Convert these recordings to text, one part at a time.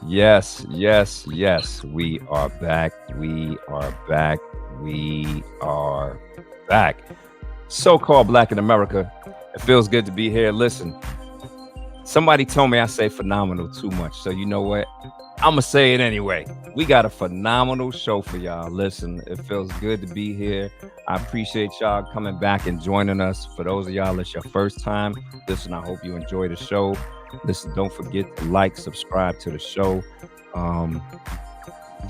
Yes, yes, yes. We are back. We are back. We are back. So-called Black in America. It feels good to be here. Listen, somebody told me I say phenomenal too much. So you know what? I'm going to say it anyway. We got a phenomenal show for y'all. Listen, it feels good to be here. I appreciate y'all coming back and joining us. For those of y'all, it's your first time. Listen, I hope you enjoy the show. Listen, don't forget to like, subscribe to the show. Um,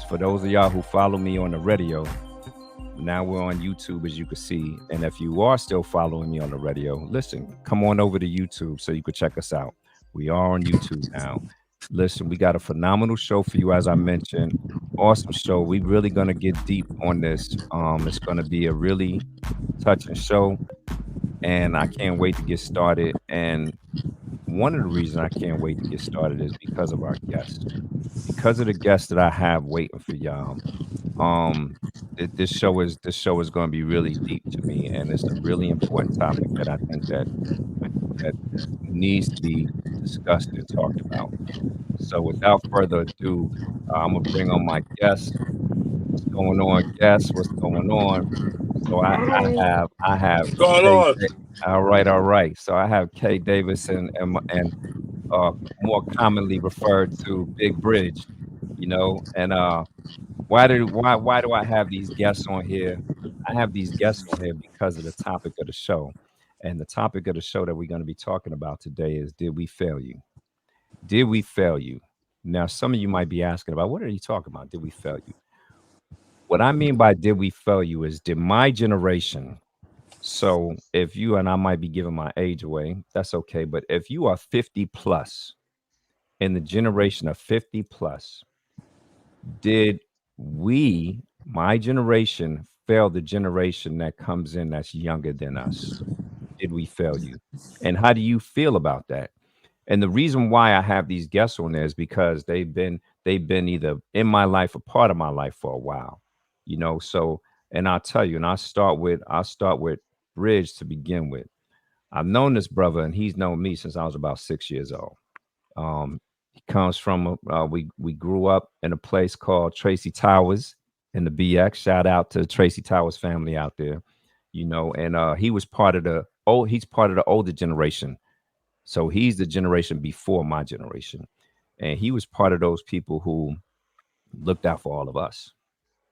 for those of y'all who follow me on the radio, now we're on YouTube, as you can see. And if you are still following me on the radio, listen, come on over to YouTube so you can check us out. We are on YouTube now. Listen, we got a phenomenal show for you, as I mentioned. Awesome show. We really gonna get deep on this. It's gonna be a really touching show, and I can't wait to get started. And one of the reasons I can't wait to get started is because of our guests, because of the guests that I have waiting for y'all. Um, this show is going to be really deep to me, and it's a really important topic that I think that needs to be discussed and talked about. So, without further ado, I'm gonna bring on my guests. What's going on, guests? What's going on? So, Hi. I have What's going Kay. on? All right, all right. So I have Kay Davidson and more commonly referred to Big Bridge. And why do I have these guests on here? I have these guests on here because of the topic of the show. And the topic of the show that we're going to be talking about today is, did we fail you? Did we fail you? Now, some of you might be asking about, what are you talking about? Did we fail you? What I mean by did we fail you is, did my generation, so if you, and I might be giving my age away, that's okay. But if you are 50 plus, in the generation of 50 plus, did we, my generation, fail the generation that comes in that's younger than us? Did we fail you? And how do you feel about that? And the reason why I have these guests on there is because they've been either in my life or part of my life for a while. So, and I'll tell you, and I'll start with Bridge to begin with. I've known this brother, and he's known me since I was about 6 years old. He comes from we grew up in a place called Tracy Towers in the BX. Shout out to Tracy Towers family out there. And he was part of he's part of the older generation. So he's the generation before my generation. And he was part of those people who looked out for all of us.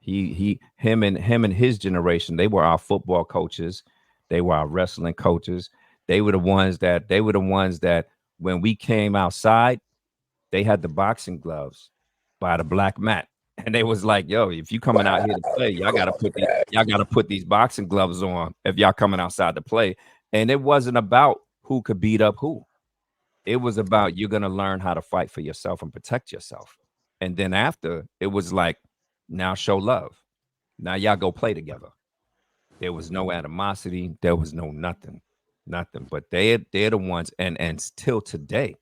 Him and his generation, they were our football coaches, they were our wrestling coaches. They were the ones that when we came outside, they had the boxing gloves by the black mat. And they was like, yo, if you coming out here to play, y'all gotta put these boxing gloves on if y'all coming outside to play. And it wasn't about who could beat up who. It was about, you're gonna learn how to fight for yourself and protect yourself. And then after, it was like, now show love. Now y'all go play together. There was no animosity. There was no nothing, nothing. But they're the ones, and still today.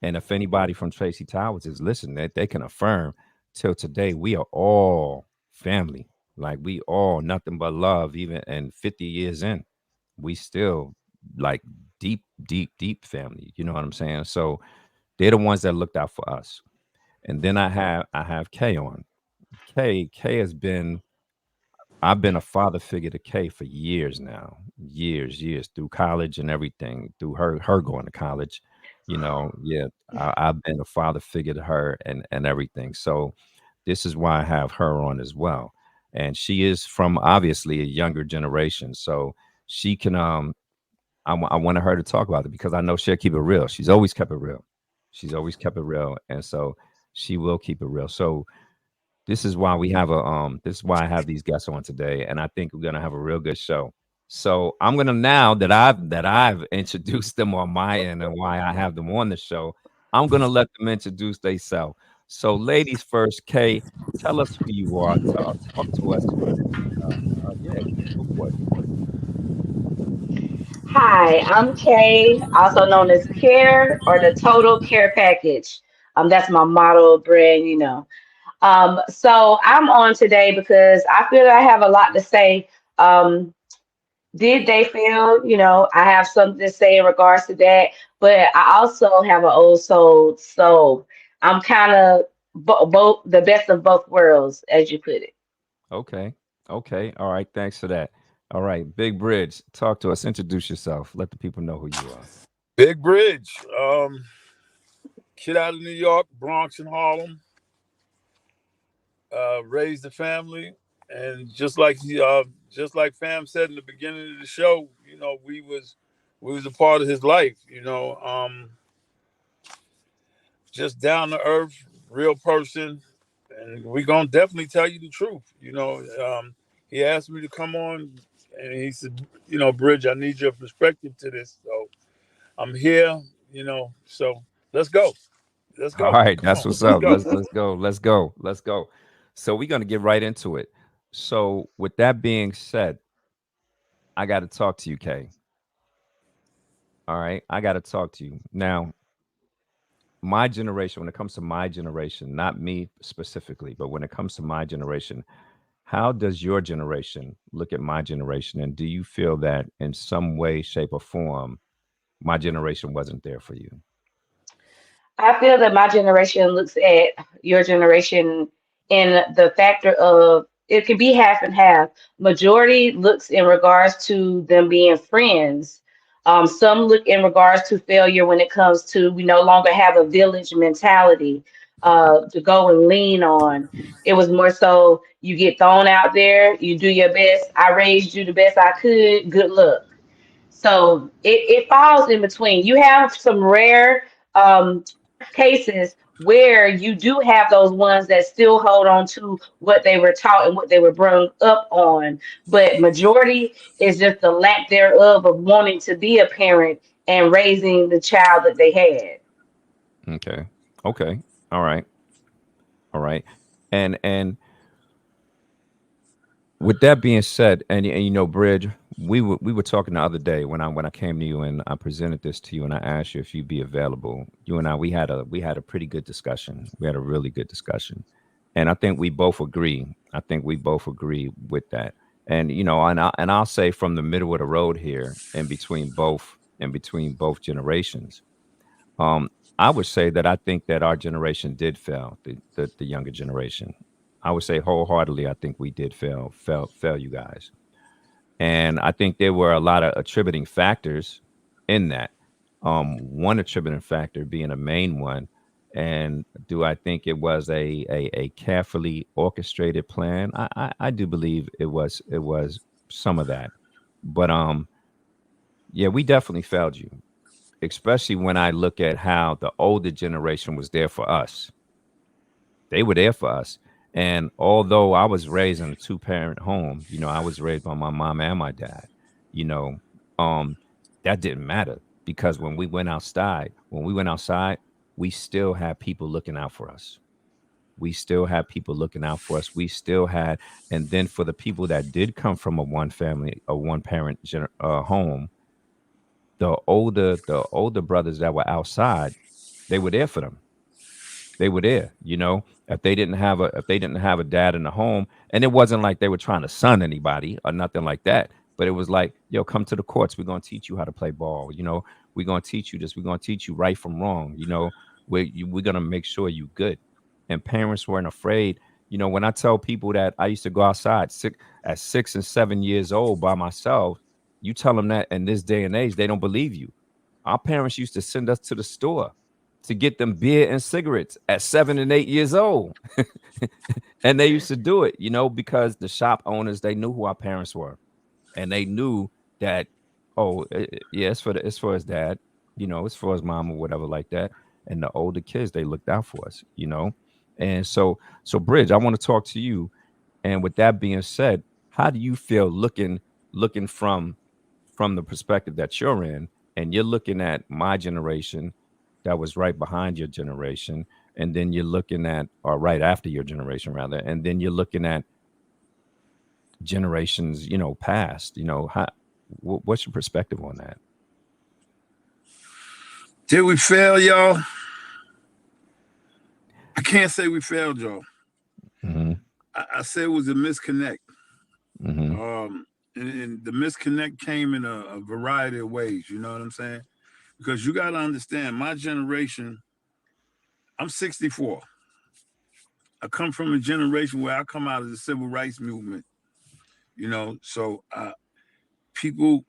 And if anybody from Tracy Towers is listening, they can affirm, till today we are all family. Like, we all nothing but love. Even and 50 years in, we still like deep, deep, deep family. You know what I'm saying? So they're the ones that looked out for us. And then I have Kay on. Kay has been, I've been a father figure to Kay for years now, years through college and everything, through her going to college. Yeah, I've been a father figure to her and everything. So this is why I have her on as well, and she is from obviously a younger generation, so she can. I wanted her to talk about it because I know she'll keep it real. She's always kept it real. She's always kept it real, and so she will keep it real. So this is why I have these guests on today, and I think we're gonna have a real good show. So I'm gonna, now that I've introduced them on my end and why I have them on the show, I'm gonna let them introduce themselves. So ladies first, Kay, tell us who you are. Talk to us, yeah, go for it. Hi, I'm Kay, also known as Care or the Total Care Package. That's my motto brand. So I'm on today because I feel I have a lot to say. Um, did they fail? I have something to say in regards to that, but I also have an old soul. So I'm kind of both the best of both worlds, as you put it. Okay. Okay. All right. Thanks for that. All right. Big Bridge, talk to us. Introduce yourself. Let the people know who you are. Big Bridge, kid out of New York, Bronx and Harlem, raised a family, and just like Fam said in the beginning of the show, we was a part of his life, just down to earth, real person, and we gonna definitely tell you the truth. He asked me to come on, and he said, Bridge, I need your perspective to this, so I'm here, so let's go. Let's All go. right. Come That's on, what's let's up. go. Let's go. Let's go. Let's go. So we're gonna get right into it. So with that being said, I gotta talk to you, Kay. All right. I gotta talk to you. Now, my generation, when it comes to my generation, not me specifically, but when it comes to my generation, how does your generation look at my generation? And do you feel that in some way, shape, or form, my generation wasn't there for you? I feel that my generation looks at your generation in the factor of it could be half and half. Majority looks in regards to them being friends. Some look in regards to failure when it comes to we no longer have a village mentality to go and lean on. It was more so you get thrown out there, you do your best. I raised you the best I could. Good luck. So it falls in between. You have some rare um, cases where you do have those ones that still hold on to what they were taught and what they were brought up on. But majority is just the lack thereof of wanting to be a parent and raising the child that they had. Okay. Okay. All right. All right. And with that being said, and you know, Bridge, we were talking the other day when I came to you and I presented this to you and I asked you if you'd be available. You and I we had a pretty good discussion. We had a really good discussion, and I think we both agree. I think we both agree with that. And you know, and I'll say from the middle of the road here, in between both generations, um, I would say that I think that our generation did fail, the younger generation. I would say wholeheartedly, I think we did fail you guys. And I think there were a lot of attributing factors in that. One attributing factor being a main one. And do I think it was a carefully orchestrated plan? I do believe it was some of that. But yeah, we definitely failed you, especially when I look at how the older generation was there for us. They were there for us. And although I was raised in a two-parent home, I was raised by my mom and my dad, you know, um, that didn't matter because when we went outside, we still had people looking out for us. We still had people looking out for us. We still had, and then for the people that did come from a one parent home, the older brothers that were outside, they were there for them. They were there, if they didn't have a dad in the home, and it wasn't like they were trying to son anybody or nothing like that, but it was like, yo, come to the courts, we're going to teach you how to play ball, we're going to teach you this, we're going to teach you right from wrong, we're going to make sure you good. And parents weren't afraid. When I tell people that I used to go outside at 6 and 7 years old by myself, you tell them that in this day and age, they don't believe you. Our parents used to send us to the store to get them beer and cigarettes at 7 and 8 years old. And they used to do it, because the shop owners, they knew who our parents were. And they knew that, oh, yeah, it's for his dad, it's for his mom or whatever like that. And the older kids, they looked out for us. And so Bridge, I want to talk to you. And with that being said, how do you feel looking from the perspective that you're in, and you're looking at my generation that was right behind your generation, and then you're looking at, or right after your generation rather, and then you're looking at generations, past, what's your perspective on that? Did we fail, y'all? I can't say we failed, y'all. Mm-hmm. I say it was a misconnect. Mm-hmm. And the misconnect came in a variety of ways. You know what I'm saying? Because you got to understand, my generation, I'm 64. I come from a generation where I come out of the civil rights movement, so people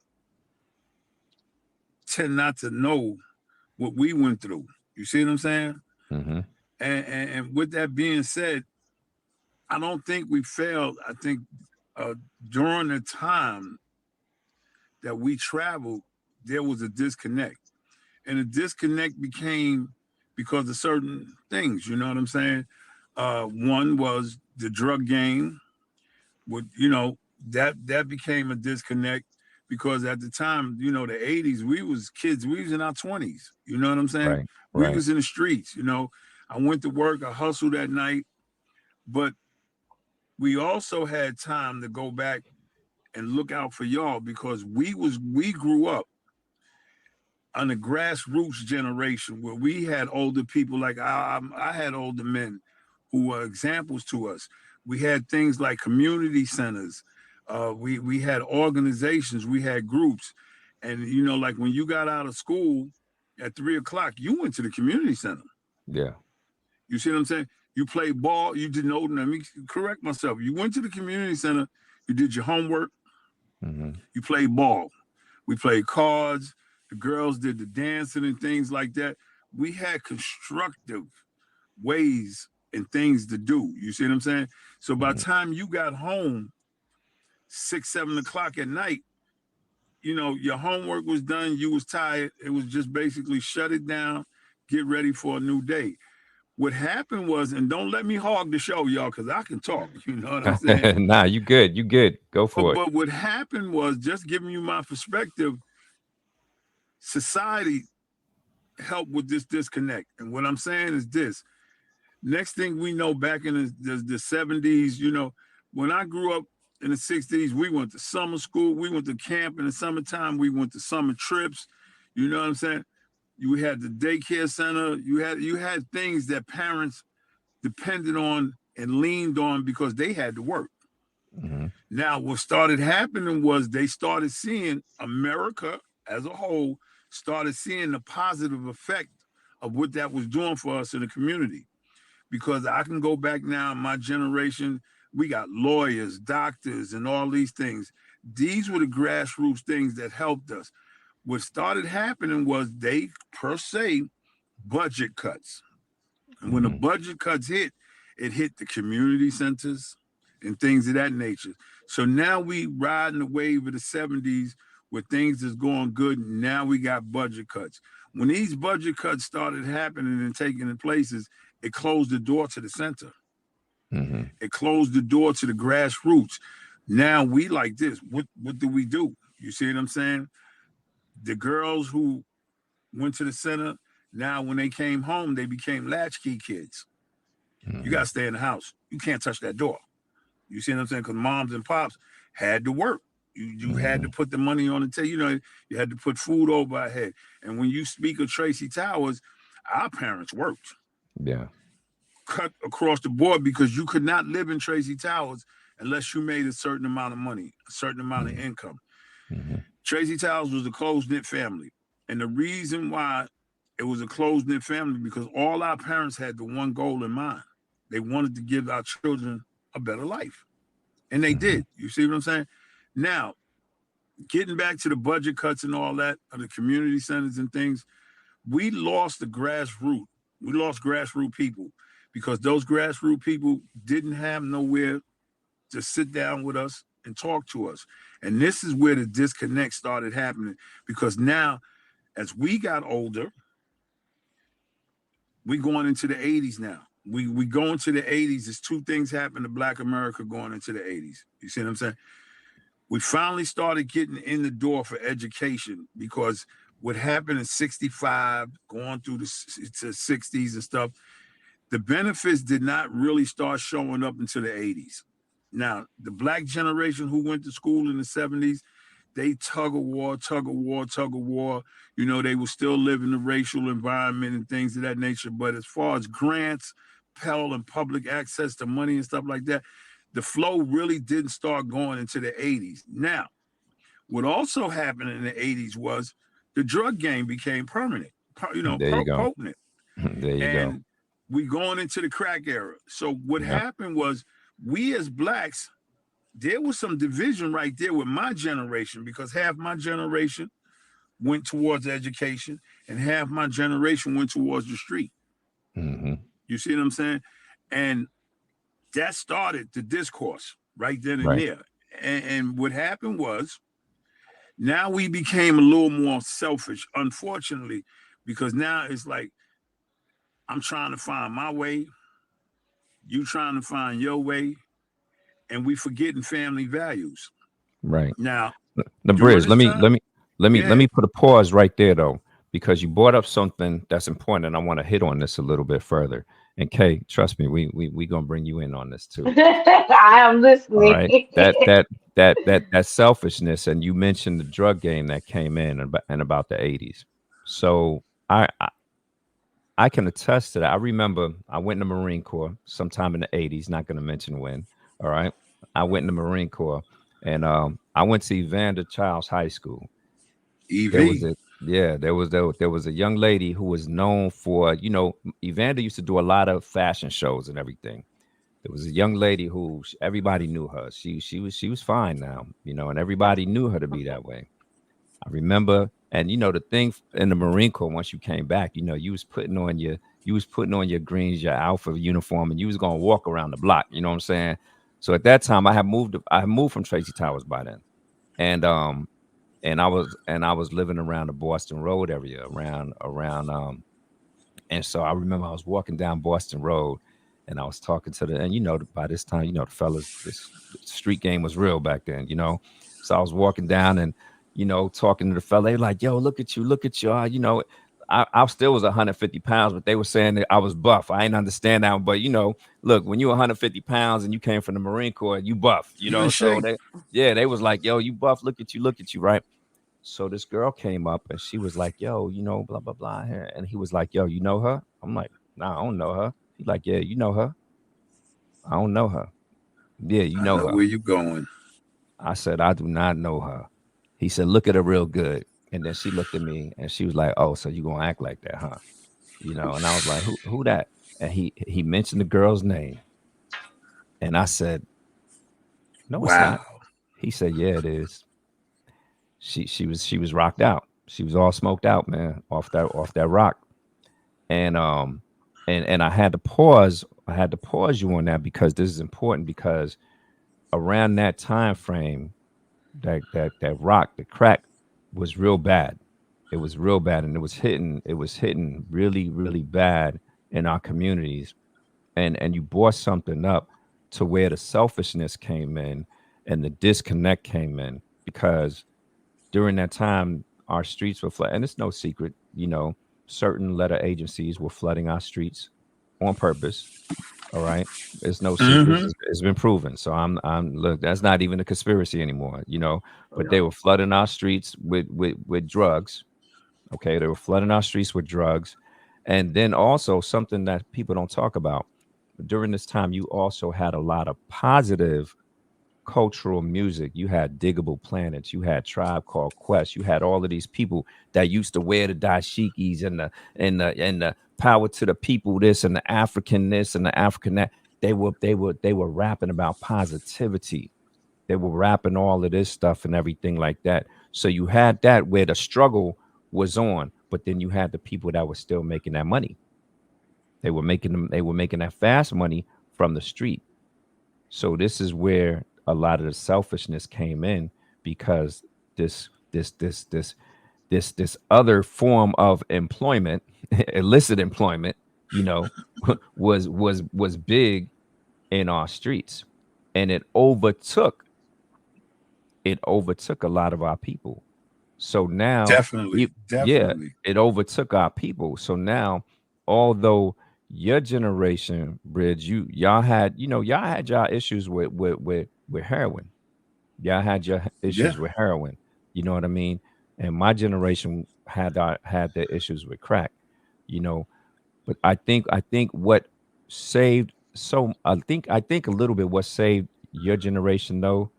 tend not to know what we went through. You see what I'm saying? Mm-hmm. And with that being said, I don't think we failed. I think uh, during the time that we traveled, there was a disconnect. And the disconnect became because of certain things, you know what I'm saying? One was the drug game, with that became a disconnect because at the time, the 80s, we was kids, we was in our 20s, you know what I'm saying? Right. We Right. was in the streets, I went to work, I hustled at night, but we also had time to go back and look out for y'all because we grew up on the grassroots generation where we had older people like I had older men who were examples to us. We had things like community centers. We had organizations. We had groups, and like when you got out of school at 3 o'clock, you went to the community center. Yeah. You see what I'm saying? You played ball. You didn't know. Let me correct myself. You went to the community center. You did your homework. Mm-hmm. You played ball. We played cards. The girls did the dancing and things like that. We had constructive ways and things to do. You see what I'm saying? So by the Mm-hmm. time you got home, 6, 7 o'clock at night, your homework was done. You was tired. It was just basically shut it down, get ready for a new day. What happened was, and don't let me hog the show, y'all, because I can talk. You know what I'm saying? Nah, you good. You good. Go But for it. but what happened was, just giving you my perspective, society helped with this disconnect. And what I'm saying is this. Next thing we know, back in the 70s, when I grew up in the 60s, we went to summer school, we went to camp in the summertime, we went to summer trips. You know what I'm saying? You had the daycare center, you had things that parents depended on and leaned on because they had to work. Mm-hmm. Now, what started happening was they started seeing America as a whole started seeing the positive effect of what that was doing for us in the community. Because I can go back now, my generation, we got lawyers, doctors, and all these things. These were the grassroots things that helped us. What started happening was they, per se, budget cuts. And when the Mm-hmm. budget cuts hit, it hit the community centers and things of that nature. So now we riding the wave of the 70s where things is going good. And now we got budget cuts. When these budget cuts started happening and taking places, it closed the door to the center. Mm-hmm. It closed the door to the grassroots. Now we like this. What do we do? You see what I'm saying? The girls who went to the center, now when they came home, they became latchkey kids. You Mm-hmm. gotta stay in the house. You can't touch that door. You see what I'm saying? Because moms and pops had to work. You had Mm-hmm. to put the money on the table. You had to put food over our head. And when you speak of Tracy Towers, our parents worked, Yeah. cut across the board because you could not live in Tracy Towers unless you made a certain amount of money, a certain amount of income. Mm-hmm. Tracy Towers was a close knit family. And the reason why it was a close knit family because all our parents had the one goal in mind. They wanted to give our children a better life. And they Mm-hmm. did. You see what I'm saying? Now, getting back to the budget cuts and all that, of the community centers and things, we lost the grassroots. We lost grassroots people because those grassroots people didn't have nowhere to sit down with us and talk to us. And this is where the disconnect started happening because now, as we got older, we going into the 80s now. We go into the 80s. There's two things happened to Black America going into the 80s. You see what I'm saying? We finally started getting in the door for education because what happened in 65, going through to 60s and stuff, the benefits did not really start showing up until the 80s. Now, the Black generation who went to school in the 70s, they tug of war, tug of war, tug of war. They were still living the racial environment and things of that nature. But as far as grants, Pell, and public access to money and stuff like that, the flow really didn't start going into the 80s. Now, what also happened in the 80s was the drug game became permanent, There you go. potent. There you go. And We going into the crack era. So what Yeah. happened was we as blacks, there was some division right there with my generation because half my generation went towards education and half my generation went towards the street. Hmm. You see what I'm saying? And that started the discourse right then and Right. there. And what happened was now we became a little more selfish, unfortunately, because now it's like I'm trying to find my way, you trying to find your way, and we forgetting family values. Right. Now, The during bridge. this time, Let yeah, me put a pause right there though, because you brought up something that's important, and I want to hit on this a little bit further. And Kay, trust me, we gonna bring you in on this too. I am All listening. right. That selfishness, and you mentioned the drug game that came in and about the 80s. So I can attest to that. I remember I went in the Marine Corps sometime in the 80s, not going to mention when. All right. I went in the Marine Corps, and I went to Evander Childs High School. There was EV. a Yeah, there was a young lady who was known for, Evander used to do a lot of fashion shows and everything. There was a young lady who everybody knew her. She was fine now, and everybody knew her to be that way. I remember, and the thing in the Marine Corps, once you came back, you was putting on your greens, your alpha uniform, and you was gonna walk around the block. You know what I'm saying? So at that time, I had moved from Tracy Towers by then, and I was living around the Boston Road area, around. And so I remember I was walking down Boston Road, and I was talking to and by this time, the fellas, this street game was real back then, So I was walking down and, talking to the fella. They were like, yo, look at you. I still was 150 pounds, but they were saying that I was buff. I didn't understand that. But, look, when you're 150 pounds and you came from the Marine Corps, you buff, You in So shape. they was like, yo, you buff. Look at you, right? So this girl came up and she was like, yo, blah, blah, blah. And he was like, yo, you know her? I'm like, nah, I don't know her. He's like, yeah, you know her. I don't know her. Yeah, you I know know her. where you going. I said, I do not know her. He said, look at her real good. And then she looked at me and she was like, oh, so you gonna act like that, huh? And I was like, who that? And he mentioned the girl's name. And I said, no, it's not. Wow. He said, yeah, it is. She was rocked out. She was all smoked out, man, off that rock. And I had to pause. I had to pause you on that because this is important because around that time frame, that rock, the crack was real bad. It was real bad, and it was hitting really, really bad in our communities. And you brought something up to where the selfishness came in and the disconnect came in because during that time, our streets were flooded, and it's no secret, certain letter agencies were flooding our streets on purpose. All right, it's no secret; Mm-hmm. it's been proven. So look, that's not even a conspiracy anymore, Oh, But they no. were flooding our streets with drugs. Okay, they were flooding our streets with drugs, and then also something that people don't talk about during this time, you also had a lot of positive cultural music. You had Diggable Planets, you had Tribe Called Quest, you had all of these people that used to wear the dashikis and the power to the people this and the African this and the African that. They were rapping about positivity. They were rapping all of this stuff and everything like that. So you had that where the struggle was on, but then you had the people that were still making that money. They were making that fast money from the street. So this is where a lot of the selfishness came in because this this this this this other form of employment, illicit employment, you know, was big in our streets, and it overtook a lot of our people. So now, Definitely. yeah, Definitely. it overtook our people. So now, although your generation, Bridge, y'all had y'all issues with heroin. Y'all had your Yeah. issues with heroin. You know what I mean? And my generation had their issues with crack. You know, but I think what saved so I think a little bit what saved your generation though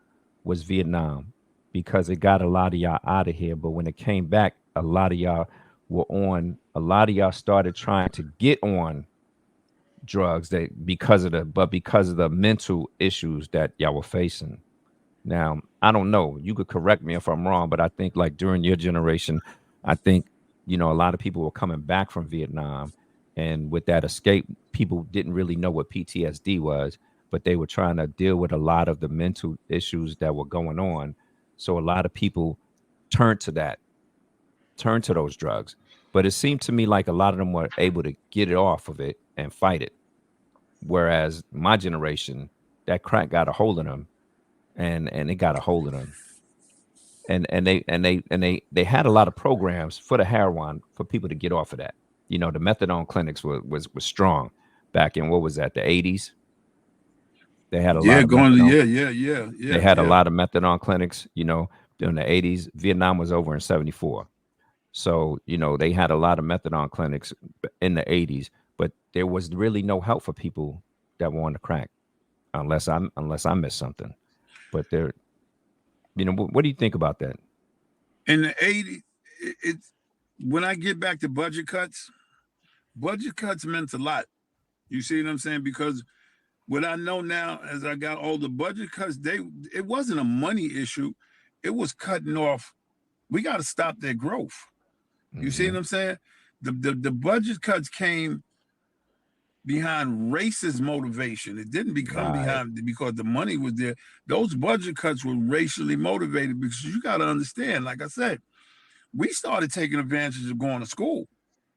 was Vietnam because it got a lot of y'all out of here. But when it came back, a lot of y'all started trying to get on drugs that because of the mental issues that y'all were facing. Now, I don't know. You could correct me if I'm wrong, but I think like during your generation, I think, a lot of people were coming back from Vietnam. And with that escape, people didn't really know what PTSD was, but they were trying to deal with a lot of the mental issues that were going on. So a lot of people turned to that, turned to those drugs. But it seemed to me like a lot of them were able to get it off of it and fight it. Whereas my generation, that crack got a hold of them, and it got a hold of them, and they had a lot of programs for the heroin for people to get off of that. The methadone clinics was strong back in, what was that, the 80s. They had a Yeah, lot of going to methadone. yeah, yeah, yeah, They yeah, had a yeah. lot of methadone clinics. During the 80s. Vietnam was over in 74, so they had a lot of methadone clinics in the 80s. But there was really no help for people that were on the crack, unless I missed something. But there, what do you think about that? In the 80s, it's when I get back to budget cuts meant a lot. You see what I'm saying? Because what I know now as I got older, budget cuts, it wasn't a money issue. It was cutting off. We got to stop their growth. You see Hmm. what I'm saying? The budget cuts came behind racist motivation. It didn't become Right. behind because the money was there. Those budget cuts were racially motivated because you got to understand, like I said, we started taking advantage of going to school.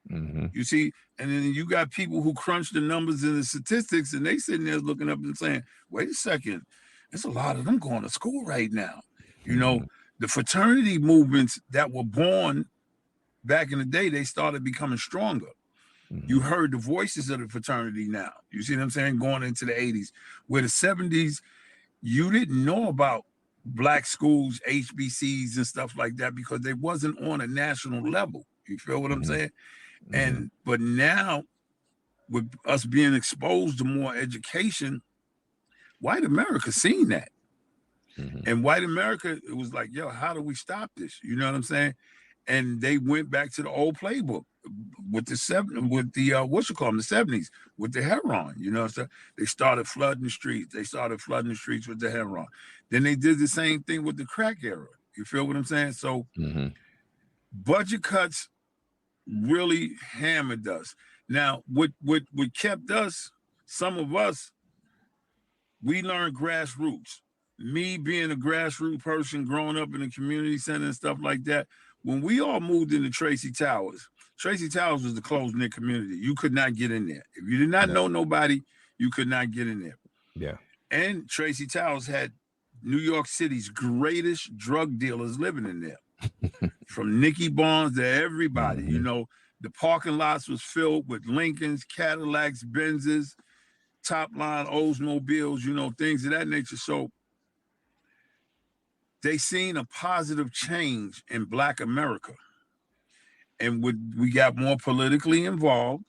Hmm. You see, and then you got people who crunch the numbers and the statistics, and they sitting there looking up and saying, "Wait a second, there's a lot of them going to school right now." You know, Hmm. the fraternity movements that were born back in the day, they started becoming stronger. You Hmm. heard the voices of the fraternity now. You see what I'm saying? Going into the 80s, where the 70s, you didn't know about black schools, HBCs, and stuff like that because they wasn't on a national level. You feel what I'm Hmm. saying? Hmm. And but now with us being exposed to more education, white America seen that. Hmm. And white America, it was like, yo, how do we stop this? You know what I'm saying? And they went back to the old playbook with the what you call them, the 70s with the heroin. So they started flooding the streets. They started flooding the streets with the heroin. Then they did the same thing with the crack era. You feel what I'm saying? So Hmm. budget cuts really hammered us. Now, what kept us, some of us, we learned grassroots. Me being a grassroots person, growing up in a community center and stuff like that. When we all moved into Tracy Towers was the closed knit community. You could not get in there if you did not Yeah. know nobody. You could not get in there. Yeah. And Tracy Towers had New York City's greatest drug dealers living in there, from Nicky Barnes to everybody. Hmm. The parking lots was filled with Lincolns, Cadillacs, Benzes, top line Oldsmobiles, things of that nature. So they seen a positive change in Black America. And we got more politically involved,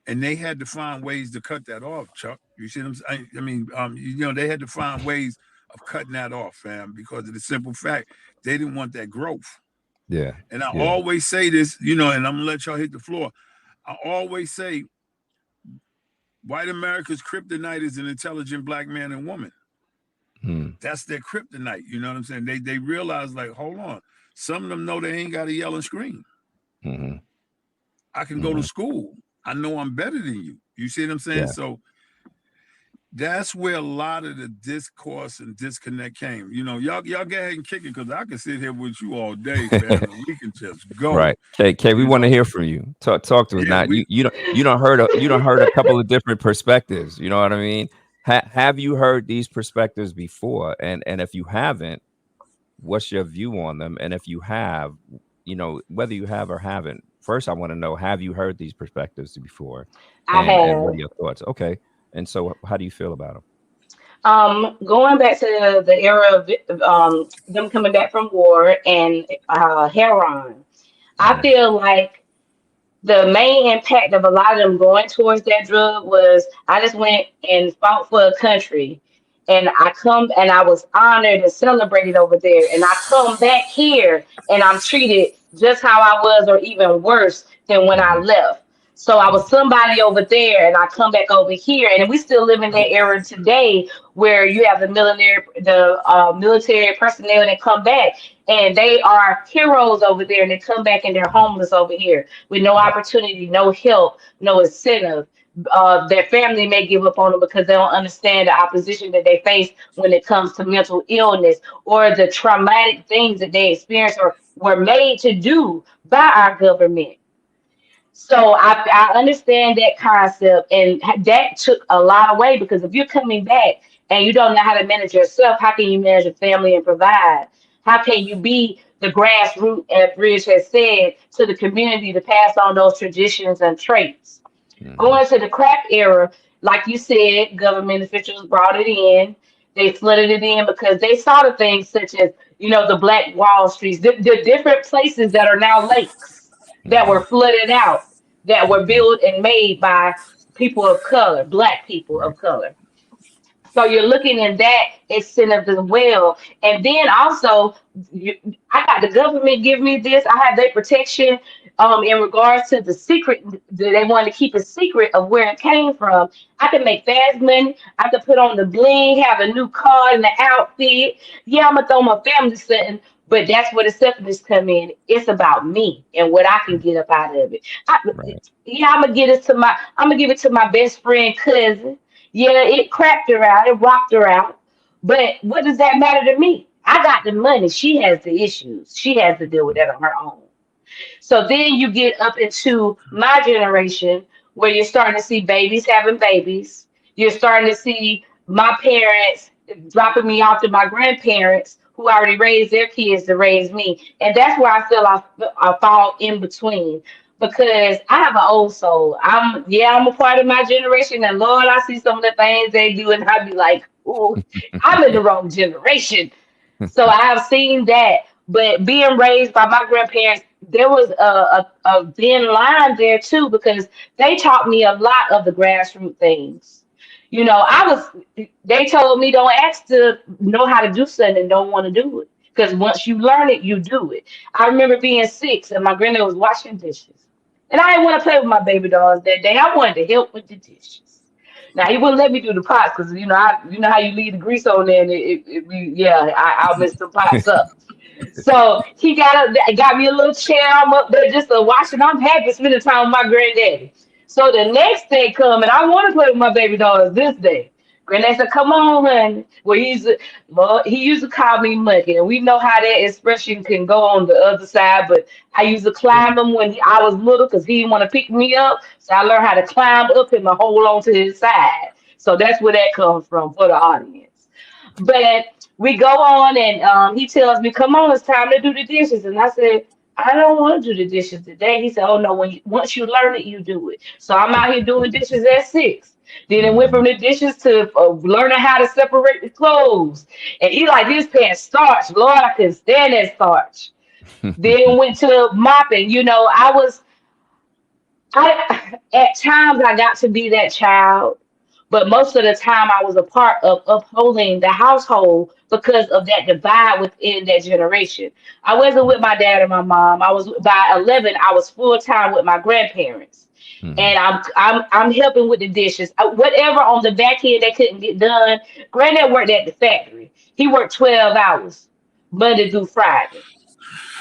and they had to find ways to cut that off, Chuck. You see what I'm saying? I mean, they had to find ways of cutting that off, fam, because of the simple fact they didn't want that growth. Yeah. And I Yeah. always say this, and I'm gonna let y'all hit the floor. I always say white America's kryptonite is an intelligent black man and woman. Mm. That's their kryptonite. You know what I'm saying? They realize, like, hold on. Some of them know they ain't got to yell and scream. Hmm. I can go to Hmm. school. I know I'm better than you. You see what I'm saying? Yeah. So that's where a lot of the discourse and disconnect came. Y'all go ahead and kick it because I can sit here with you all day, fam, and we can just go. Right. K, we You want to know, hear from you. Talk to us yeah, now. we You don't heard a couple of different perspectives. You know what I mean? Have you heard these perspectives before? And if you haven't, what's your view on them? And if you have, whether you have or haven't, first I want to know, have you heard these perspectives before? I And what are have. your thoughts? Okay. And so how do you feel about them? Going back to the era of them coming back from war and heroin, I Hmm. feel like the main impact of a lot of them going towards that drug was I just went and fought for a country, and I was honored and celebrated over there, and I come back here and I'm treated just how I was or even worse than when I Hmm. left. So I was somebody over there, and I come back over here, and we still live in that era today, where you have the military personnel that come back, and they are heroes over there, and they come back and they're homeless over here with no opportunity, no help, no incentive. Their family may give up on them because they don't understand the opposition that they face when it comes to mental illness or the traumatic things that they experience or were made to do by our government. So I understand that concept, and that took a lot away because if you're coming back and you don't know how to manage yourself, how can you manage your family and provide? How can you be the grassroots, as Bridge has said, to the community to pass on those traditions and traits? Mhm. Going to the crack era, like you said, government officials brought it in. They flooded it in because they saw the things such as, the Black Wall Streets, the different places that are now lakes that were Mhm. flooded out, that were Mhm. built and made by people of color, Black people Right. of color. So you're looking in that incentive as well. And then also, you, I got the government give me this. I have their protection in regards to the secret. They want to keep a secret of where it came from. I can make fast money. I can put on the bling, have a new car and the outfit. Yeah, I'm going to throw my family something. But that's where the selfishness come in. It's about me and what I can get up out of it. I, Right. yeah, I'm gonna give it to my best friend cousin. Yeah, it cracked her out, it rocked her out. But what does that matter to me? I got the money. She has the issues. She has to deal with that on her own. So then you get up into my generation where you're starting to see babies having babies. You're starting to see my parents dropping me off to my grandparents who already raised their kids to raise me. And that's where I feel I fall in between because I have an old soul. I'm a part of my generation. And Lord, I see some of the things they do and I be like, ooh, I'm in the wrong generation. So I have seen that, but being raised by my grandparents, there was a thin line there too because they taught me a lot of the grassroots things. I was. They told me don't ask to know how to do something and don't want to do it because once you learn it, you do it. I remember being 6 and my granddad was washing dishes, and I didn't want to play with my baby dolls that day. I wanted to help with the dishes. Now he wouldn't let me do the pots because you know how you leave the grease on there and yeah, I'll mess the pots up. So he got me a little chair. I'm up there just to watch it. I'm happy spending time with my granddaddy. So the next day come and I want to play with my baby daughters this day. Granddad said, "Come on, honey." Well, he used to call me monkey, and we know how that expression can go on the other side. But I used to climb him when I was little because he didn't want to pick me up. So I learned how to climb up him and hold on to his side. So that's where that comes from for the audience. But we go on, and he tells me, "Come on, it's time to do the dishes." And I said, "I don't want to do the dishes today." He said, "Oh no, once you learn it, you do it." So I'm out here doing dishes at 6. Then it went from Mhm. the dishes to learning how to separate the clothes. And he like this pants starch. Lord, I couldn't stand that starch. Then went to mopping. I at times I got to be that child, but most of the time I was a part of upholding the household because of that divide within that generation. I wasn't with my dad and my mom. I was by 11. I was full time with my grandparents, Mhm. and I'm helping with the dishes. Whatever on the back end they couldn't get done. Granddad worked at the factory. He worked 12 hours, Monday through Friday.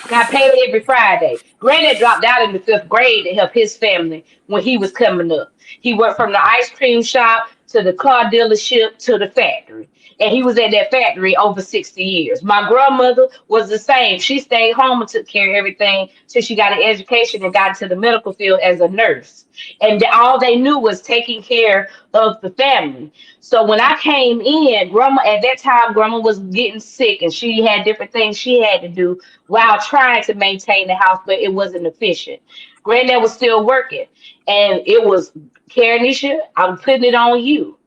Got paid every Friday. Granddad dropped out in the 5th grade to help his family when he was coming up. He worked from the ice cream shop to the car dealership to the factory. And he was at that factory over 60 years. My grandmother was the same. She stayed home and took care of everything till she got an education and got into the medical field as a nurse. And all they knew was taking care of the family. So when I came in, grandma at that time, grandma was getting sick and she had different things she had to do while trying to maintain the house, but it wasn't efficient. Granddad was still working, and it was Karenisha, I'm putting it on you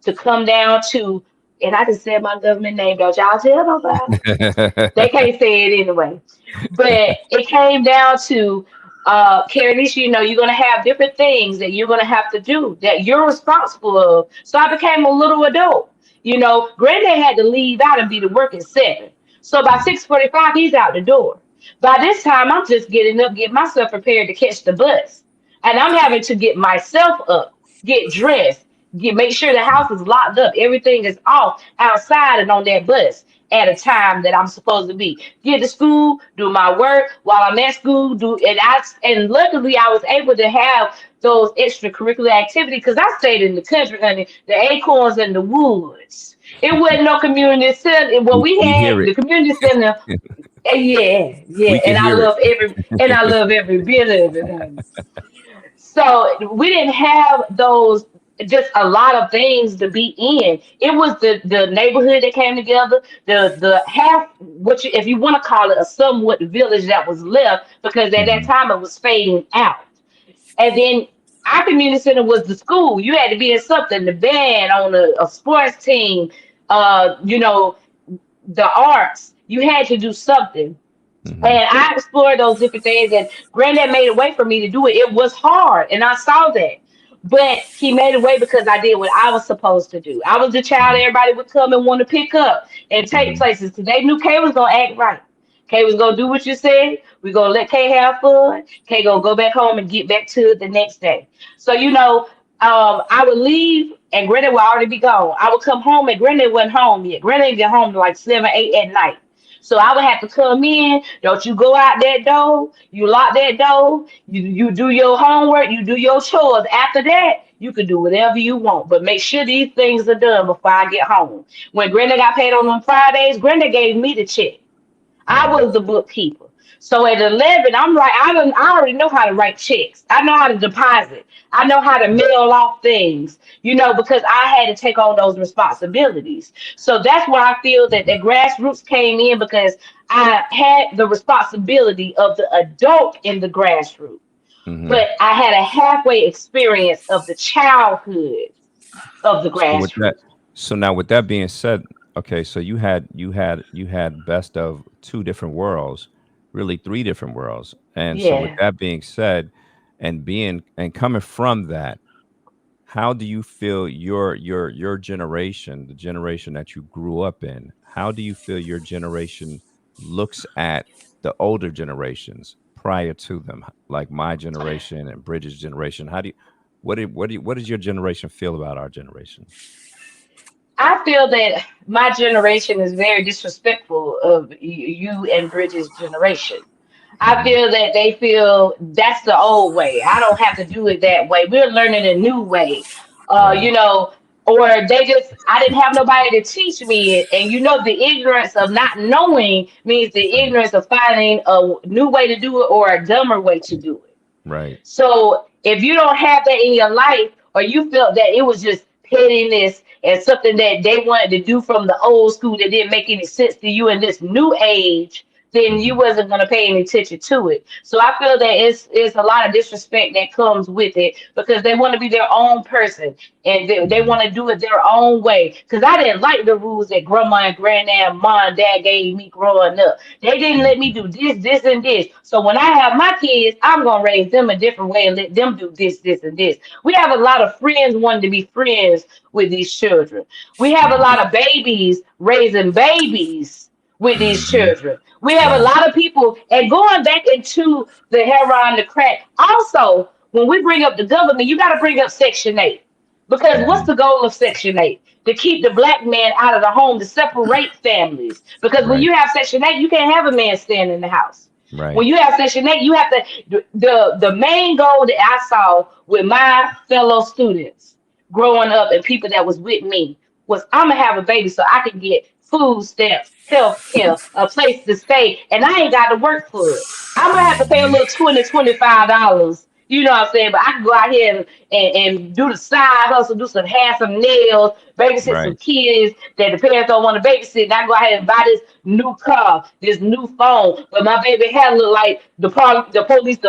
to come down to, and I just said my government name, don't y'all tell nobody. They can't say it anyway. But it came down to Karenisha, you're gonna have different things that you're gonna have to do that you're responsible of. So I became a little adult. Granddad had to leave out and be to work at 7. So by 6:45, he's out the door. By this time, I'm just getting up, getting myself prepared to catch the bus. and I'm having to get myself up, get dressed, make sure the house is locked up, everything is off outside and on that bus at a time that I'm supposed to be. Get to school, do my work while I'm at school, and luckily I was able to have those extracurricular activities because I stayed in the country, honey, the acorns and the woods. It wasn't no community center. What we We had, hear it. the community center, yeah, yeah, We can hear it. and I love every bit of it, honey. So we didn't have those just a lot of things to be in. It was the neighborhood that came together, the half what you if you want to call it a somewhat village that was left because at that Hmm. time it was fading out. And then our community center was the school. You had to be in something, the band on a sports team, you know, the arts. You had to do something. Hmm. And I explored those different things, and Granddad made a way for me to do it. It was hard, and I saw that. But he made a way because I did what I was supposed to do. I was the child Hmm. everybody would come and want to pick up and take Hmm. places because they knew Kay was going to act right. Kay was going to do what you said. We're going to let Kay have fun. Kay going to go back home and get back to it the next day. So, I would leave and Granddad would already be gone. I would come home and Granddad wasn't home yet. Granddad didn't get home till like 7, 8 at night. So I would have to come in. Don't you go out that door. You lock that door. You do your homework. You do your chores. After that, you can do whatever you want. But make sure these things are done before I get home. When Brenda got paid on them Fridays, Brenda gave me the check. I Hmm. was the bookkeeper. So at 11, I'm like, I already know how to write checks. I know how to deposit. I know how to mail off things, because I had to take on those responsibilities. So that's why I feel that the grassroots came in because I had the responsibility of the adult in the grassroots, Hmm. but I had a halfway experience of the childhood of the So with that, grassroots. so now with that being said, okay, so you had best of two different worlds, really three different worlds. And so with Yeah. that being said, and being and coming from that, how do you feel your generation, the generation that you grew up in, how do you feel your generation looks at the older generations prior to them, like my generation and Bridget's generation? How do you what does your generation feel about our generation? I feel that my generation is very disrespectful of you and Bridget's generation. I Hmm. feel that they feel that's the old way. I don't have to do it that way. We're learning a new way. Uh, Right. you know, or I didn't have nobody to teach me it. And the ignorance of not knowing means the Right. ignorance of finding a new way to do it or a dumber way to do it. Right. So if you don't have that in your life, or you felt that it was just pettiness and something that they wanted to do from the old school that didn't make any sense to you in this new age, then you Hmm. wasn't going to pay any attention to it. So I feel that it's a lot of disrespect that comes with it because they want to be their own person and they Hmm. want to do it their own way. Because I didn't like the rules that grandma and granddad, mom and dad gave me growing up. They didn't let me Hmm. do this, and this. So when I have my kids, I'm gonna raise them a different way and let them do this, and this. We have a lot of friends wanting to be friends with these children. We have a Hmm. lot of babies raising babies with these Hmm. children. We have a Right. lot of people, and going back into the heroin, the crack. Also, when we bring up the government, you got to bring up Section 8. Because what's Hmm. the goal of Section 8? To keep the black man out of the home, to separate families. Because when Right. you have Section 8, you can't have a man staying in the house. When Right. you have Section 8, you have to. The main goal that I saw with my fellow students growing up and people that was with me was I'm gonna have a baby so I can get food stamps, health care, a place to stay, and I ain't got to work for it. I'm gonna have to pay a Hmm. little $20, $25. You know what I'm saying? But I can go out here and do the side hustle, have some nails, babysit some Right. kids that the parents don't want to babysit. And I go ahead and buy this new car, this new phone. But my baby hair look like the police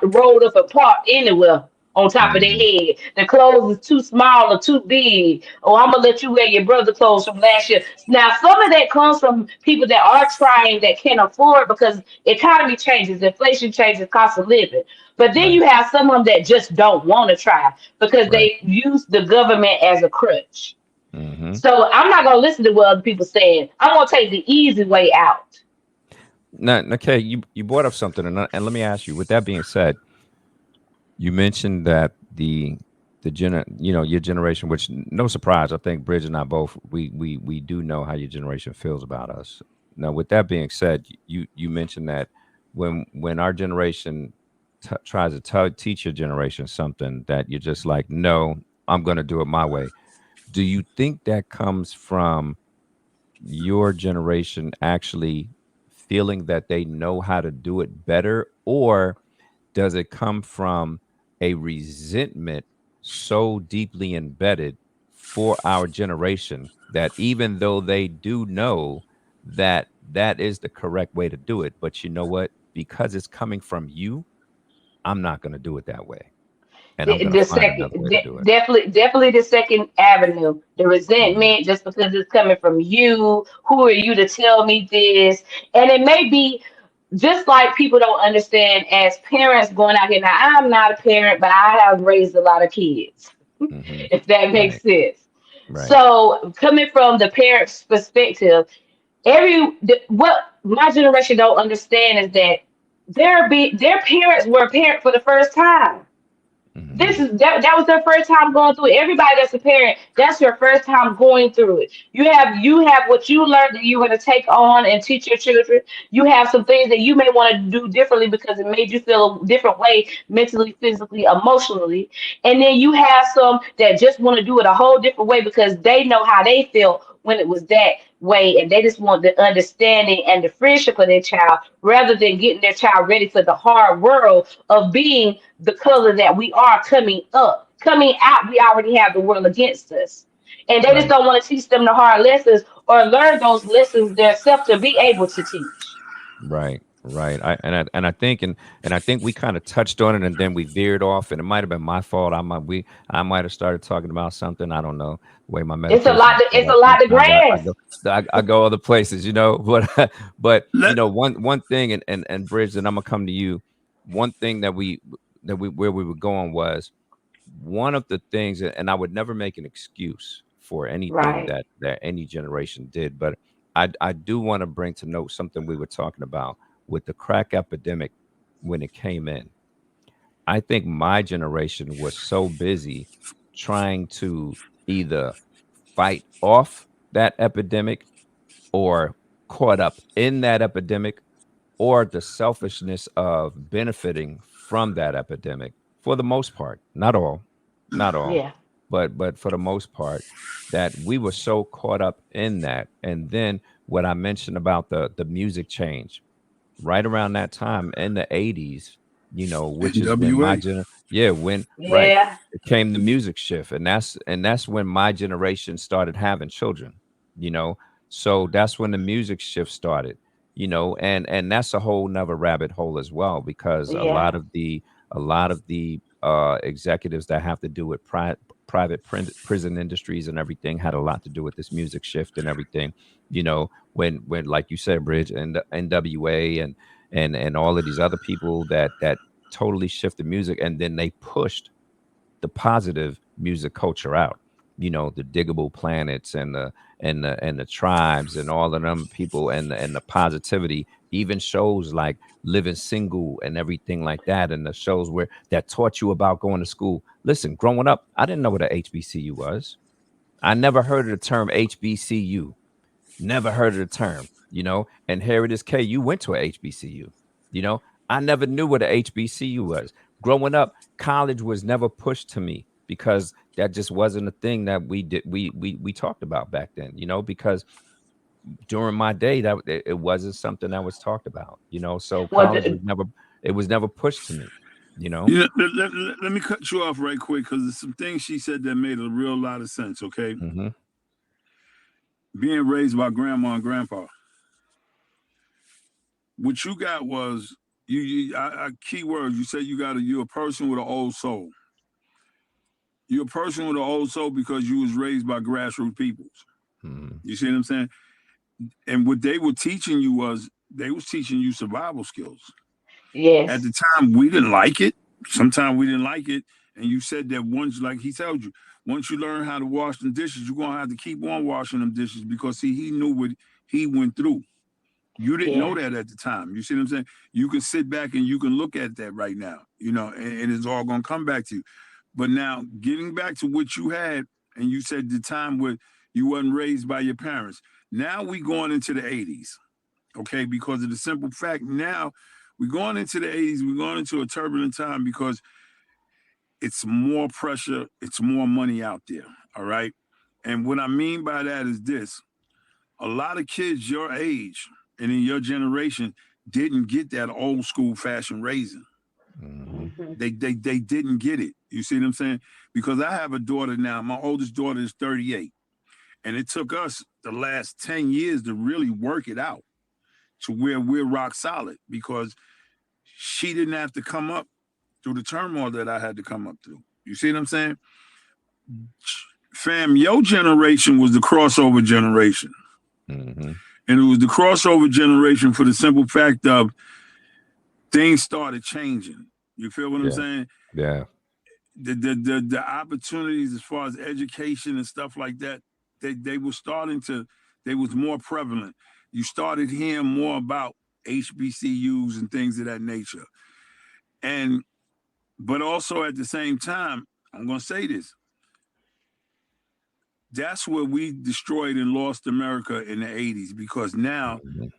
rolled up and parked anywhere on top of their Hmm. head. The clothes is too small or too big. Oh, I'm gonna let you wear your brother clothes from last year. Now, some of that comes from people that are trying that can't afford because economy changes, inflation changes, cost of living. But then Right. you have some of them that just don't want to try because Right. they use the government as a crutch. Hmm. So I'm not gonna listen to what other people saying. I'm gonna take the easy way out. Now, okay, you brought up something, and let me ask you. With that being said, You mentioned that your generation, which no surprise, I think Bridge and I both we do know how your generation feels about us. Now, with that being said, you mentioned that when our generation tries to teach your generation something that you're just like, no, I'm going to do it my way. Do you think that comes from your generation actually feeling that they know how to do it better, or does it come from a resentment so deeply embedded for our generation that even though they do know that that is the correct way to do it, but you know what? Because it's coming from you, I'm not going to do it that way. And I'm The, going to the find another second, way to do it. definitely the second avenue, the Mhm. resentment, just because it's coming from you. Who are you to tell me this? And it may be just like people don't understand as parents going out here. Now, I'm not a parent, but I have raised a lot of kids, Mhm. if that makes Right. sense. Right. So, coming from the parent's perspective, what my generation don't understand is that their parents were a parent for the first time. This Mhm. is that was their first time going through it. Everybody that's a parent, that's your first time going through it. You have what you learned that you're going to take on and teach your children. You have some things that you may want to do differently because it made you feel a different way mentally, physically, emotionally. And then you have some that just want to do it a whole different way because they know how they felt when it was that way, and they just want the understanding and the friendship of their child rather than getting their child ready for the hard world of being the color that we are coming up. Coming out, we already have the world against us. And they just Right. don't want to teach them the hard lessons or learn those lessons themselves to be able to teach. Right, right. I think and I think we kind of touched on it and then we veered off and it might have been my fault. I might have started talking about something. I don't know the way my It's a medication lot. is set It's a up. lot to Sometimes grasp. I go other places, you know. But Let one thing and Bridge, and I'm gonna come to you. One thing that we where we were going was one of the things, and I would never make an excuse for anything Right. that any generation did, but I do want to bring to note something we were talking about with the crack epidemic when it came in. I think my generation was so busy trying to either fight off that epidemic or caught up in that epidemic or the selfishness of benefiting from that epidemic for the most part, not all, Yeah. but for the most part, that we were so caught up in that. And then what I mentioned about the music change right around that time in the 80s, which is when NWA. yeah, when right, Yeah. it came the music shift, and that's when my generation started having children, you know. So that's when the music shift started, and that's a whole nother rabbit hole as well, because Yeah. a lot of the executives that have to do with private prison industries and everything had a lot to do with this music shift and everything, when like you said, Bridge, and the NWA and all of these other people that totally shifted music, and then they pushed the positive music culture out. The Diggable Planets and the Tribes and all of them people and the positivity, even shows like Living Single and everything like that, and the shows where that taught you about going to school. Listen, growing up, I didn't know what a HBCU was. I never heard of the term HBCU. Never heard of the term, and here it is, K, you went to a HBCU. I never knew what a HBCU was. Growing up, college was never pushed to me because that just wasn't a thing that we did we talked about back then, because during my day that it wasn't something that was talked about, so Well, college was never it was never pushed to me, you know. You know, let me cut you off right quick because there's some things she said that made a real lot of sense. Okay, Hmm. being raised by grandma and grandpa, what you got was key words. You said you're a person with an old soul. You're a person with an old soul because you was raised by grassroots peoples. Hmm. You see what I'm saying? And what they were teaching you was they was teaching you survival skills. At yes. the time, we didn't like it. Sometimes we didn't like it. And you said that once, like he told you, once you learn how to wash them dishes, you're gonna have to keep on washing them dishes because see, he knew what he went through. You didn't know Yeah. that at the time. You see what I'm saying? You can sit back and you can look at that right now, and it's all gonna come back to you. But now, getting back to what you had, and you said the time where you wasn't raised by your parents. Now we going into the 80s, okay? Because of the simple fact, now we're going into the 80s, we're going into a turbulent time because it's more pressure, it's more money out there, all right? And what I mean by that is this: a lot of kids your age and in your generation didn't get that old school fashion raising. Mhm. Hmm. They didn't get it. You see what I'm saying? Because I have a daughter now. My oldest daughter is 38. And it took us the last 10 years to really work it out to where we're rock solid because she didn't have to come up through the turmoil that I had to come up through. You see what I'm saying? Fam, your generation was the crossover generation. Mhm. And it was the crossover generation for the simple fact of things started changing. You feel what I'm Yeah. saying? Yeah. The opportunities as far as education and stuff like that, they were starting to, they was more prevalent. You started hearing more about HBCUs and things of that nature. And but also at the same time, I'm gonna say this. That's where we destroyed and lost America in the 80s because now Mhm.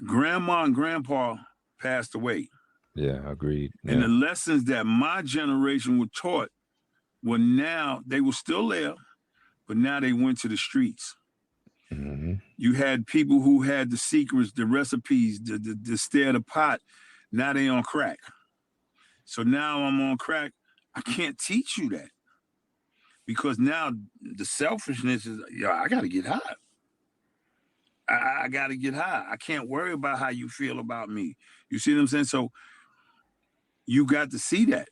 grandma and grandpa passed away. Yeah, agreed. And the Yeah. lessons that my generation were taught were now, they were still there, but now they went to the streets. Mhm. You had people who had the secrets, the recipes, the stir the pot. Now they on crack. So now I'm on crack. I can't teach you that because now the selfishness is, yo, I got to get high. I got to get high. I can't worry about how you feel about me. You see what I'm saying? So you got to see that.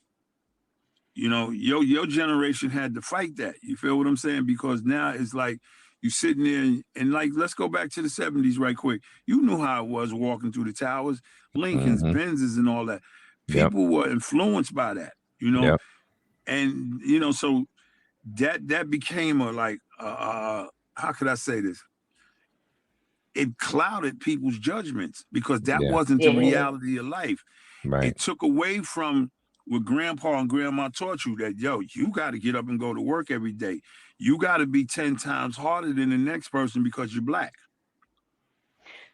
Your generation had to fight that. You feel what I'm saying? Because now it's like you sitting there and like let's go back to the 70s right quick. You knew how it was walking through the towers, Lincolns, Mhm. Benzes, and all that. Yep. People were influenced by that, Yep. and so that became a like how could I say this? It clouded people's judgments because that Yeah. wasn't the Yeah. reality of life. Right. It took away from what grandpa and grandma taught you that, yo, you got to get up and go to work every day. You got to be 10 times harder than the next person because you're black.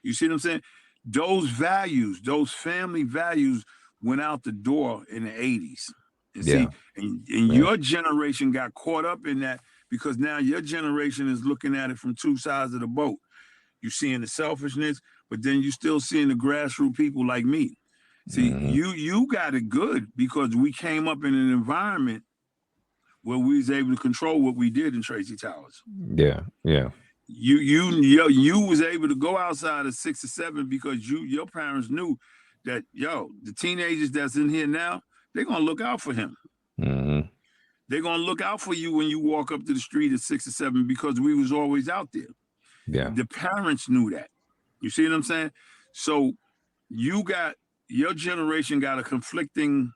You see what I'm saying? Those values, those family values went out the door in the 80s. And see, Yeah. and Yeah. your generation got caught up in that because now your generation is looking at it from two sides of the boat. You seeing the selfishness, but then you still seeing the grassroots people like me. See, Mhm. you got it good because we came up in an environment where we was able to control what we did in Tracy Towers. Yeah. Yeah. You was able to go outside at 6 or 7 because your parents knew that the teenagers that's in here now, they're gonna look out for him. Mhm. They're gonna look out for you when you walk up to the street at 6 or 7 because we was always out there. Yeah. The parents knew that. You see what I'm saying? So you got your generation got a conflicting,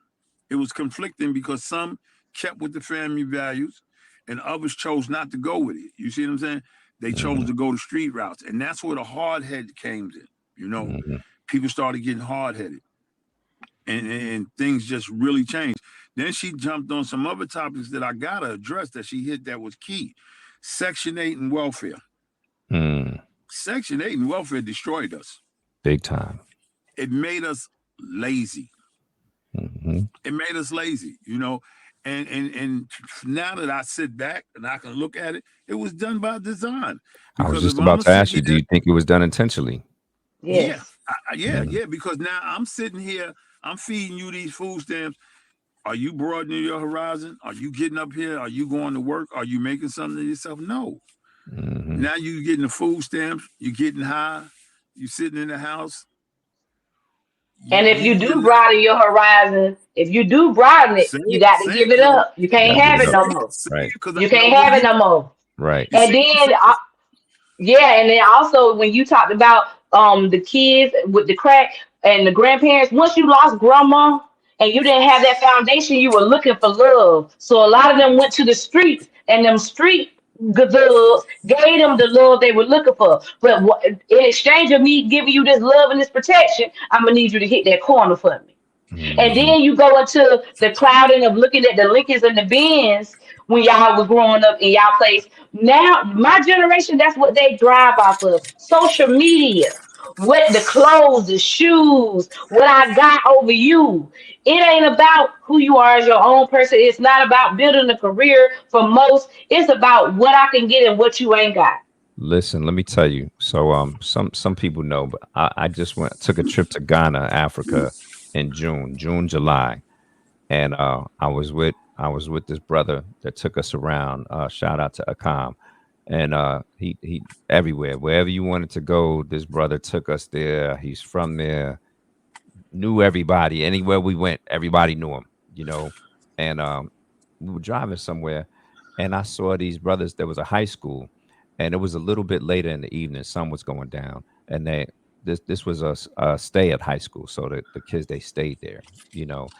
it was conflicting because some kept with the family values and others chose not to go with it. You see what I'm saying? They chose Mhm. to go the street routes. And that's where the hard head came in. You know, Mhm. people started getting hard headed and things just really changed. Then she jumped on some other topics that I gotta address that she hit that was key. Section 8 and welfare. Mm. Section 8 and welfare destroyed us. Big time. It made us lazy. Mhm. It made us lazy. And now that I sit back and I can look at it, it was done by design. I was Because if just I'm about gonna to sit ask you, do here, you think it was done intentionally? yeah, Yes. yeah, Mm. yeah. Because now I'm sitting here, I'm feeding you these food stamps. Are you broadening your horizon? Are you getting up here? Are you going to work? Are you making something of yourself? No. Mhm. Now you getting the food stamps. You're getting high. You sitting in the house. And if you You're do not broaden your horizon, if you do broaden it, say you it, got to say give it, it Chloe. up. You can't Gotta give have it it up. no Say more. it, say Right. it, because I You know can't where have it you. no more. Right. You And see, then, you see. yeah, and then also when you talked about the kids with the crack and the grandparents, once you lost grandma and you didn't have that foundation, you were looking for love. So a lot of them went to the streets, and them street gazubs, gave them the love they were looking for. But in exchange of me giving you this love and this protection, I'm gonna need you to hit that corner for me. And Hmm. then you go into the clouding of looking at the Lincolns and the Bens when y'all was growing up in y'all place. Now, my generation, that's what they drive off of. Social media. What the clothes, the shoes, what I got over you. It ain't about who you are as your own person. It's not about building a career for most. It's about what I can get and what you ain't got. Listen, let me tell you. So, some people know, but I just took a trip to Ghana, Africa, in June, July, and I was with this brother that took us around. Shout out to Akam, and he everywhere, wherever you wanted to go. This brother took us there. He's from there, knew everybody. Anywhere we went, everybody knew him. You know, and we were driving somewhere, and I saw these brothers. There was a high school, and it was a little bit later in the evening. Sun was going down, and this was a stay at high school, so the kids they stayed there. You know,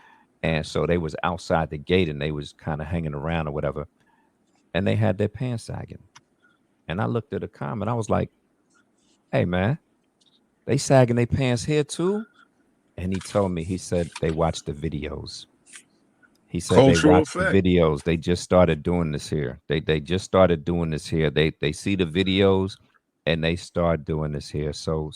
and so they was outside the gate, and they was kind of hanging around or whatever, and they had their pants sagging. And I looked at a comment. I was like, "Hey, man, they sagging their pants here too?" And he told me, he said they watched the videos. He said they Cultural watched the effect. videos. They just started doing this here. They just started doing this here. They see the videos and they start doing this here. So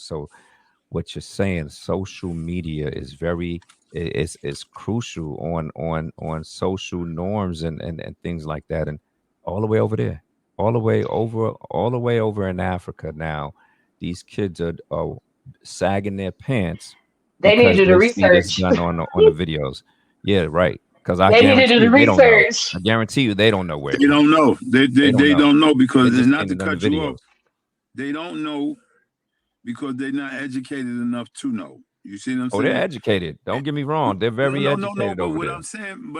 what you're saying, social media is very is crucial on social norms and things like that. And all the way over there, all the way over in Africa now, these kids are sagging their pants They need to because do the they see this research. done on the videos. Yeah, right. Because I They need to guarantee do the you they don't know. research. I guarantee you they don't know where it They don't comes from. know. They, they They don't they know. don't know They because it's just not seen to it on the cut you off. videos. They don't know because they're not educated enough to know. You see what I'm Oh, they're saying? educated. Don't get me wrong. They're No, very no, no, no. educated But over what there. I'm saying,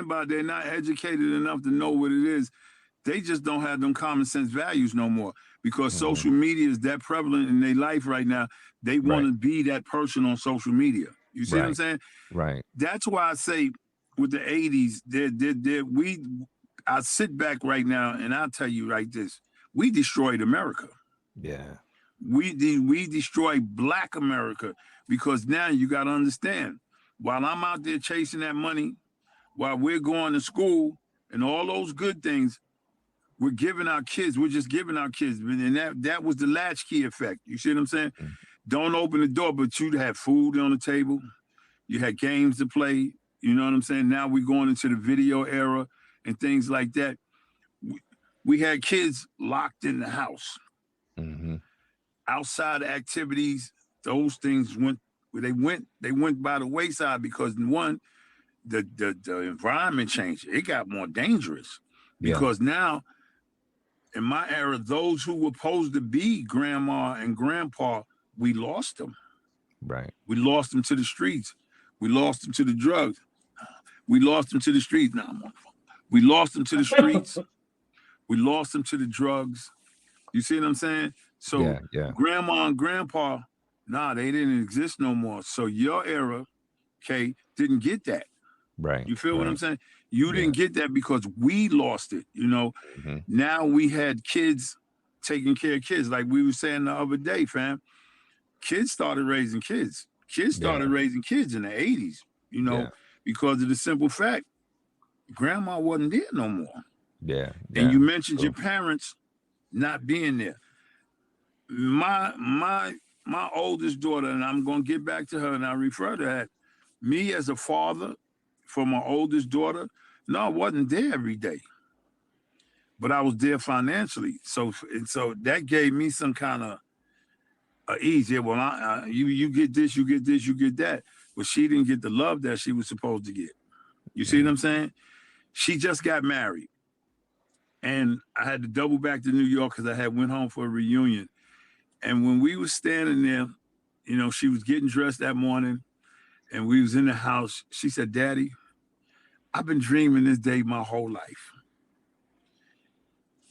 about they're not educated enough to know what it is. They just don't have them common sense values no more because Hmm. social media is that prevalent in their life right now. They want Right. to be that person on social media. You see what I'm Right. saying? Right. That's why I say with the '80s, I sit back right now and I'll tell you like this: we destroyed America. Yeah. We destroyed Black America because now you got to understand. While I'm out there chasing that money, while we're going to school and all those good things, we're giving our kids. We're just giving our kids, and that was the latchkey effect. You see what I'm saying? Mm. Don't open the door, but you had food on the table. You had games to play. You know what I'm saying? Now we're going into the video era and things like that. We, we had kids locked in the house. Hmm. Outside activities, those things went by the wayside because one, the environment changed. It got more dangerous Yeah. because now in my era, those who were supposed to be grandma and grandpa, we lost them. Right. We lost them to the streets. We lost them to the drugs. We lost them to the streets. Now I'm on the phone. We lost them to the streets. We lost them to the drugs. You see what I'm saying? So Yeah. Yeah. grandma and grandpa, nah, they didn't exist no more. So your era, okay, didn't get that. Right. You feel what I'm Right. saying? You Yeah. didn't get that because we lost it. You know, Hmm. now we had kids taking care of kids. Like we were saying the other day, fam. Kids started raising kids. Kids Yeah. started raising kids in the 80s, you know, Yeah. because of the simple fact grandma wasn't there no more. Yeah. And Yeah. you mentioned your True. parents not being there. My oldest daughter, and I'm gonna get back to her and I refer to that. Me as a father for my oldest daughter, no, I wasn't there every day, but I was there financially. So that gave me some kind of ease. Yeah, well, you get this, you get this, you get that. But she didn't get the love that she was supposed to get. You see what Hmm. I'm saying? She just got married, and I had to double back to New York because I had went home for a reunion. And when we was standing there, you know, she was getting dressed that morning, and we was in the house. She said, "Daddy, I've been dreaming this day my whole life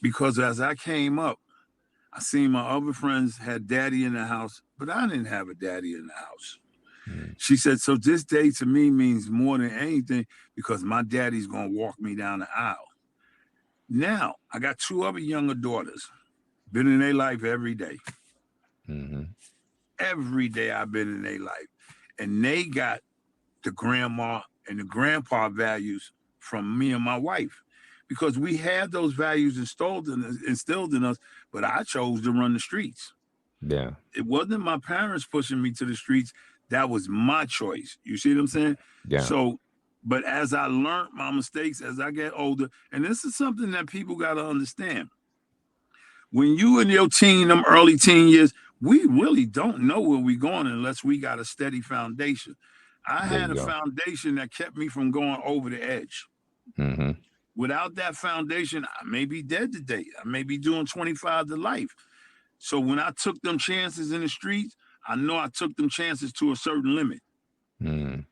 because as I came up, I seen my other friends had daddy in the house, but I didn't have a daddy in the house." Hmm. She said, "So this day to me means more than anything because my daddy's gonna walk me down the aisle." Now I got two other younger daughters. Been in their life every day. Mm-hmm. Every day I've been in their life, and they got the grandma and the grandpa values from me and my wife, because we had those values instilled in us. But I chose to run the streets. Yeah. It wasn't my parents pushing me to the streets. That was my choice. You see what I'm saying? Yeah. So, but as I learned my mistakes as I get older, and this is something that people got to understand. When you in your them early teen years, we really don't know where we're going unless we got a steady foundation. I There had you a go. foundation that kept me from going over the edge. Mm-hmm. Without that foundation, I may be dead today. I may be doing 25 to life. So when I took them chances in the streets, I know I took them chances to a certain limit Mm.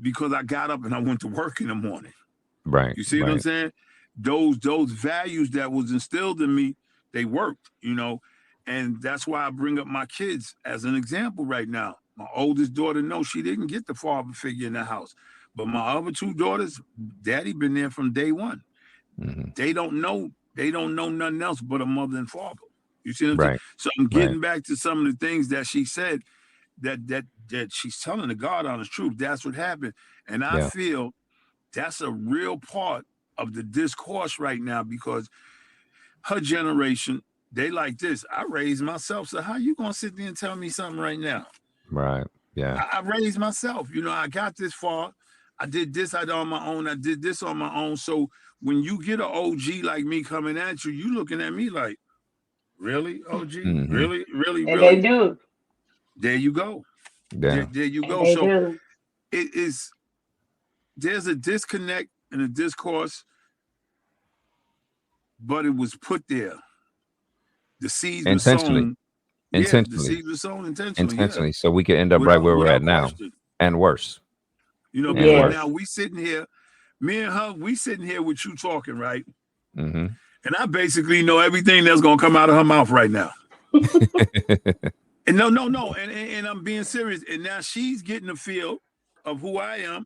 because I got up and I went to work in the morning. Right. You see what I'm Right. saying? Those values that was instilled in me, they worked. And that's why I bring up my kids as an example right now. My oldest daughter, no, she didn't get the father figure in the house. But my other two daughters, daddy been there from day one. Mm-hmm. They don't know nothing else but a mother and father. You see what I'm saying? Right. So I'm Right. getting back to some of the things that she said that she's telling the God honest truth. That's what happened. And I Yeah. feel that's a real part of the discourse right now because her generation, they like this. I raised myself. So how you gonna sit there and tell me something right now? Right. Yeah. I raised myself. I got this far. I did this I did on my own. I did this on my own. So when you get an OG like me coming at you, you looking at me like, really, OG? Mm-hmm. Really, really, And they really? do. There you go. There, Yeah. there you And go. they So do. it is there's a disconnect in a discourse, but it was put there. The seeds were Intentionally. sown. Yeah, the Intentionally. seeds were sown intentionally. Yeah, Intentionally. So we could end up right without where we're at without now, question. and worse, and Because worse. now Yes. we sitting here, me and her, we sitting here with you talking, right? Mm-hmm. And I basically know everything that's gonna come out of her mouth right now. And no, no, no, and I'm being serious. And now she's getting a feel of who I am,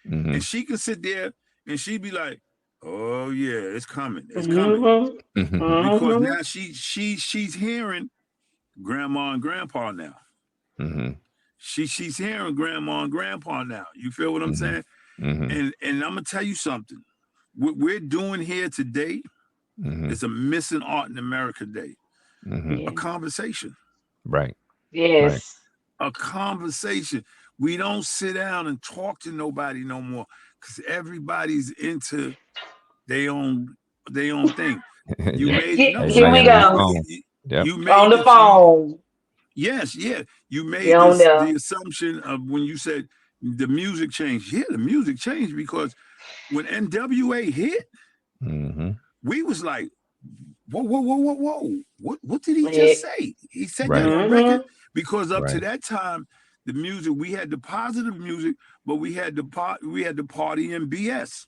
Mm-hmm. and she can sit there and she be like, "Oh yeah, it's coming, it's coming," Mm-hmm. Mm-hmm. because Mm-hmm. now she's hearing grandma and grandpa now. Mm-hmm. She's hearing grandma and grandpa now. You feel what I'm Mm-hmm. saying? Mm-hmm. And I'm gonna tell you something. What we're doing here today Mm-hmm. is a missing art in America Day. Mm-hmm. A Yeah. conversation. Right. Right. Yes. A conversation. We don't sit down and talk to nobody no more because everybody's into their own their own thing. You Yeah. made Here, no here Everybody we on their go. phone. Yep. you On made the this you phone. yes, yeah. You We made on this the there. assumption of when you said the music changed. Yeah, the music changed because when NWA hit, Mm-hmm. we was like, whoa, whoa, whoa, whoa, whoa. What did he Yeah. just say? He said that Right. on record? Mm-hmm. Because up to Right. that time, the music, we had the positive music, but we had the party and BS.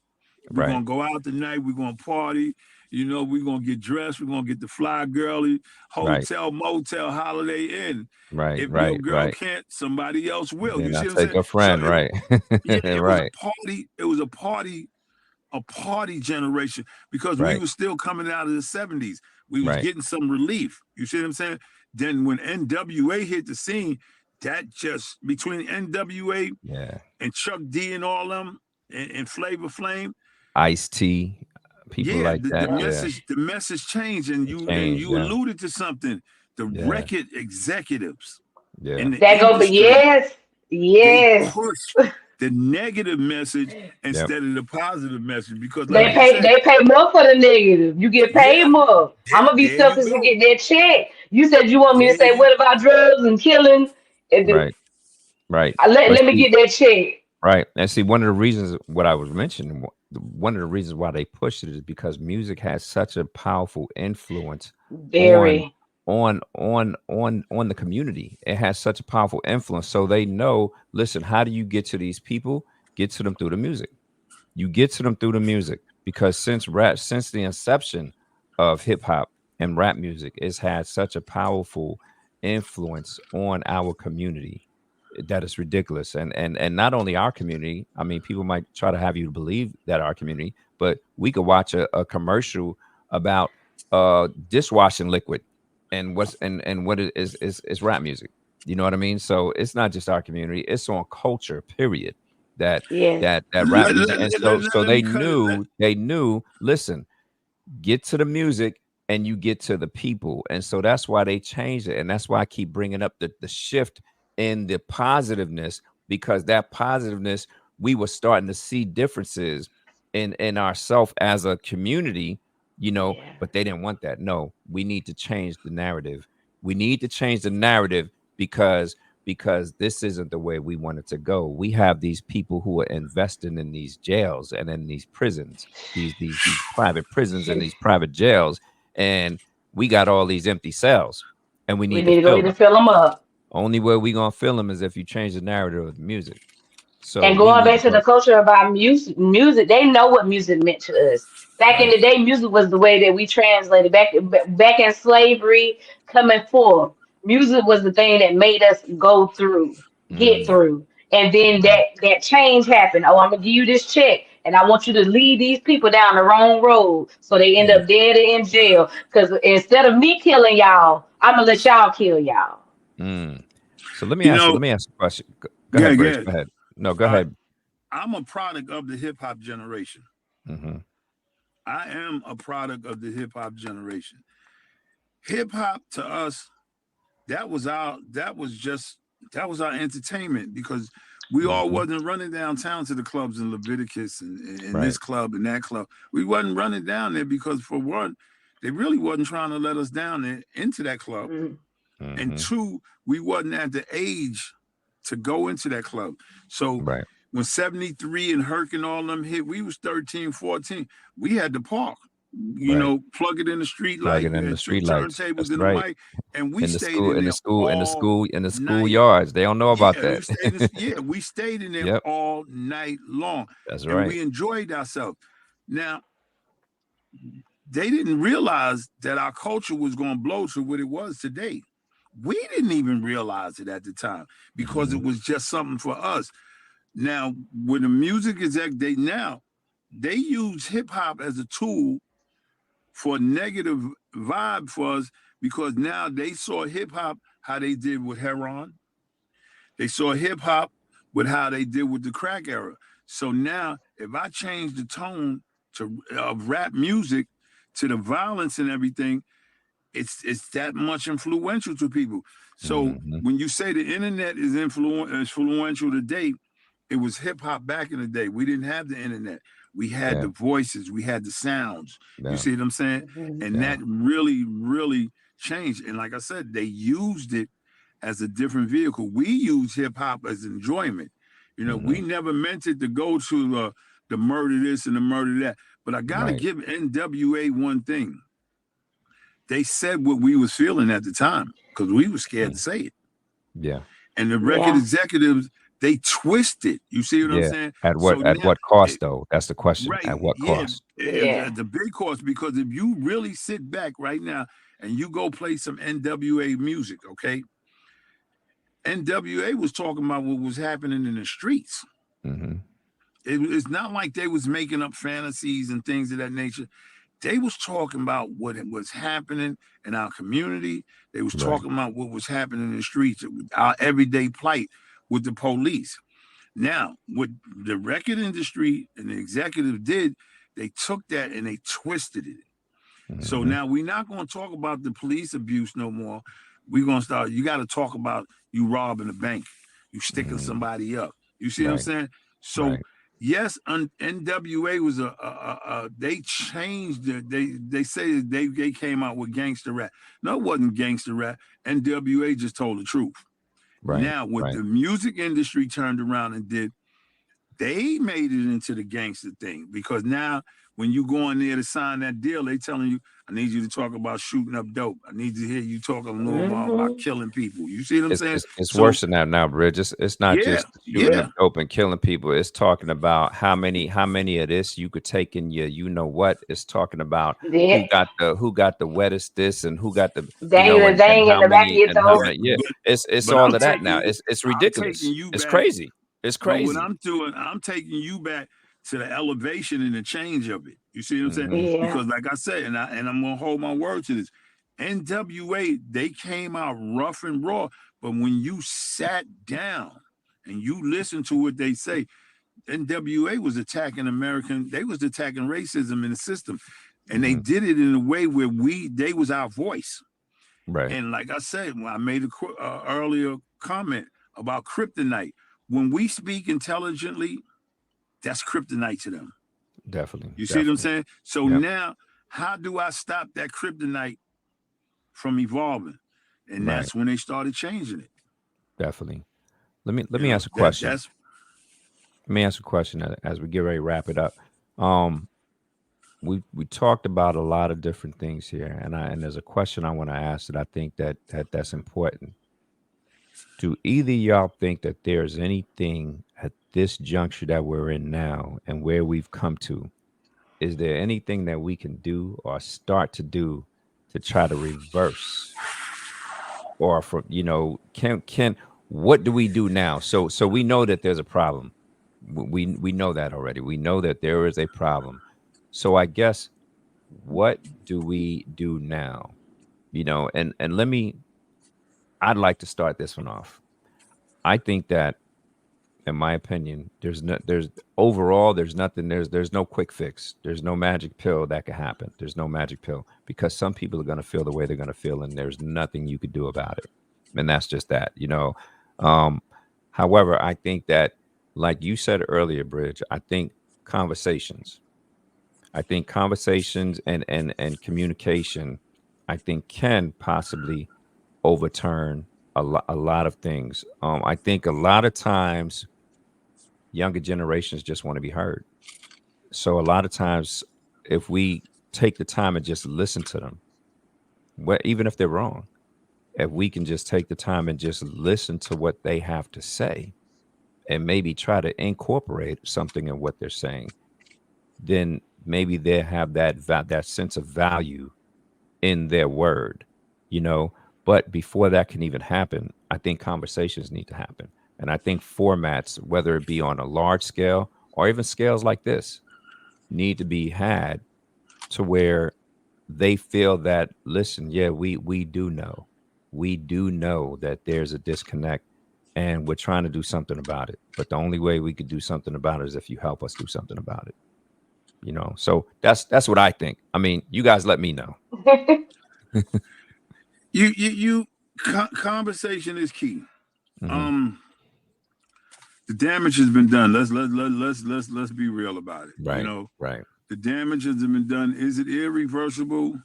We're Right. gonna go out tonight, we're gonna party, we're gonna get dressed, we're gonna get the fly girly, Right. hotel, motel, holiday inn. Right. If your Right. girl Right. can't, somebody else will. You Then I see what I'm take saying? a So friend. Right. it was Right. a party generation because we Right. were still coming out of the 70s. We was Right. getting some relief. You see what I'm saying? Then when NWA hit the scene, that just between NWA Yeah. and Chuck D and all them and Flavor Flame, Ice tea. People yeah, like the that. Yeah. message changed, and It you and changed. you Yeah. alluded to something. The Yeah. record executives Yeah. in the That go, but industry, yes. they Yes. push the negative message Yep. instead of the positive message because, like They Right. you pay said, they pay more for the negative. You get yeah, paid more. I'm gonna be there you selfish and go. get that check. You said you want me to There say you what about drugs and killing? And Right. Right. let, But let me see, get that check. right. And see, one of the reasons what I was mentioning, one of the reasons why they pushed it is because music has such a powerful influence on Very. on the community. It has such a powerful influence. So they know, listen, how do you get to these people? Get to them through the music. You get to them through the music because since the inception of hip hop and rap music, it's had such a powerful influence on our community that is ridiculous. And not only our community, I mean, people might try to have you believe that our community, but we could watch a commercial about dishwashing liquid, and what it is rap music. You know what I mean? So it's not just our community; it's on culture. Period. That Yes. that rap Let, music, let, and let, so let, so let me cut it. they knew. Listen, get to the music and you get to the people, and so that's why they changed it, and that's why I keep bringing up the shift in the positiveness, because that positiveness, we were starting to see differences in ourself as a community, Yeah. but they didn't want that. No, we need to change the narrative. We need to change the narrative, because this isn't the way we want it to go. We have these people who are investing in these jails and in these prisons, these private prisons and these private jails, and we got all these empty cells, and we We need to need to go fill in and them. fill them up. Only way we gonna fill them is if you change the narrative of the music. So And we going need to back to the go. culture of our music, they know what music meant to us. Back in Right. the day, music was the way that we translated. Back in slavery, coming forth, music was the thing that made us go through, get Mm, through. And then right. that change happened. Oh, I'm gonna give you this check, and I want you to lead these people down the wrong road, so they end Yeah. up dead or in jail. Because instead of me killing y'all, I'm gonna let y'all kill y'all. Mm. So let me You ask you. know, Let me ask you a question. Go yeah, ahead, Bridge. yeah. Go ahead. No, go I, ahead. I'm a product of the hip hop generation. Hmm. I am a product of the hip hop generation. Hip hop to us, that was our entertainment, because we all Hmm. wasn't running downtown to the clubs in Leviticus and Right. this club and that club. We wasn't running down there because, for one, they really wasn't trying to let us down there into that club, Mhm. and Hmm. two, we wasn't at the age to go into that club. So Right. when 73 and Herc and all them hit, we was 13, 14. We had to park, Right. plug it in the street light. Plugging You in the had two street lights. turntables That's and a right. mic, and we In the stayed school, in in the there school, in the all school, in the night. schoolyards. They don't know about Yeah, that. we stayed in there Yep. all night long, That's and right. we enjoyed ourselves. Now, they didn't realize that our culture was going to blow to what it was today. We didn't even realize it at the time, because Hmm. it was just something for us. Now, when the music exec, they use hip hop as a tool for negative vibe for us, because now they saw hip hop how they did with heroin. They saw hip hop with how they did with the crack era. So now, if I change the tone to of rap music to the violence and everything, it's that much influential to people. So Hmm. when you say the internet is influential today, it was hip hop back in the day. We didn't have the internet. We had Yeah. the voices, we had the sounds. You Yeah. see what I'm saying? Mhm. And Yeah. that really, really changed. And like I said, they used it as a different vehicle. We use hip hop as enjoyment. We Hmm. never meant it to go to the murder this and the murder that. But I gotta Right. give NWA one thing. They said what we was feeling at the time, because we were scared to Mm. say it. Yeah. And the record Yeah. executives, they twist it. You see what I'm Yeah. saying? At what So at now, what cost it, though? That's the question. right, At what yeah, cost? Yeah. the big course, because if you really sit back right now and you go play some NWA music, okay? NWA was talking about what was happening in the streets. Hmm. It's not like they was making up fantasies and things of that nature. They was talking about what was happening in our community. They was Right. talking about what was happening in the streets, our everyday plight with the police. Now, what the record industry and the executive did, they took that and they twisted it. So Hmm. now we're not going to talk about the police abuse no more. We're going to start, you got to talk about you robbing a bank, you sticking Hmm. somebody up. You see what I'm Right. saying? So, Right. yes, NWA was they changed it. They say that they came out with gangster rap. No, it wasn't gangster rap. NWA just told the truth. Right. Now, what Right. the music industry turned around and did, they made it into the gangster thing, because now when you go in there to sign that deal, they telling you, I need you to talk about shooting up dope. I need to hear you talk a little more about Hmm. killing people. You see what I'm saying? It's So worse than that now, Bridge. It's not yeah, just shooting up yeah, dope and killing people. It's talking about how many of this you could take in your you know what. It's talking about Yeah. who got the wettest this and who got the Dang the and dang in the back of your and how throat. yeah. many, yeah. It's But all I'm of that now. taking It's I'm taking ridiculous. you It's back. crazy. It's But what crazy. I'm doing, I'm taking you back to the elevation and the change of it. You see what I'm saying? Mm-hmm. Yeah. Because like I said, and I'm gonna hold my word to this. NWA, they came out rough and raw, but when you sat down and you listen to what they say, NWA was attacking they was attacking racism in the system. And they Mm-hmm. did it in a way where they was our voice. Right. And like I said, when I made a earlier comment about kryptonite, when we speak intelligently, that's kryptonite to them. Definitely. You see what I'm Definitely. saying? So Yep. now, how do I stop that kryptonite from evolving? And Right. that's when they started changing it. Definitely. Let me You know, ask a question. that's Let me ask a question as we get ready to wrap it up. Um, we talked about a lot of different things here, and there's a question I want to ask that I think that's important. Do either of y'all think that there's anything at this juncture that we're in now and where we've come to? Is there anything that we can do or start to do to try to reverse or for can what do we do now? So we know that there's a problem. We know that already. We know that there is a problem. So I guess what do we do now? And I'd like to start this one off. I think that, in my opinion, there's overall there's nothing there's no quick fix. There's no magic pill that could happen. There's no magic pill because some people are going to feel the way they're going to feel, and there's nothing you could do about it. And that's just that. Um, However, I think that, like you said earlier, Bridge, conversations. I think conversations and communication, I think, can possibly overturn a lot of things. I think a lot of times younger generations just want to be heard. So a lot of times, if we take the time and just listen to them, even if they're wrong, if we can just take the time and just listen to what they have to say and maybe try to incorporate something in what they're saying, then maybe they have that sense of value in their word, you know. But before that can even happen, I think conversations need to happen. And I think formats, whether it be on a large scale or even scales like this, need to be had to where they feel that, listen, yeah, we do know that there's a disconnect and we're trying to do something about it. But the only way we could do something about it is if you help us do something about it. So that's what I think. I mean, you guys let me know. you conversation is key. Hmm. Um, the damage has been done. Let's be real about it. You Right, know, right. the damage has been done. Is it irreversible?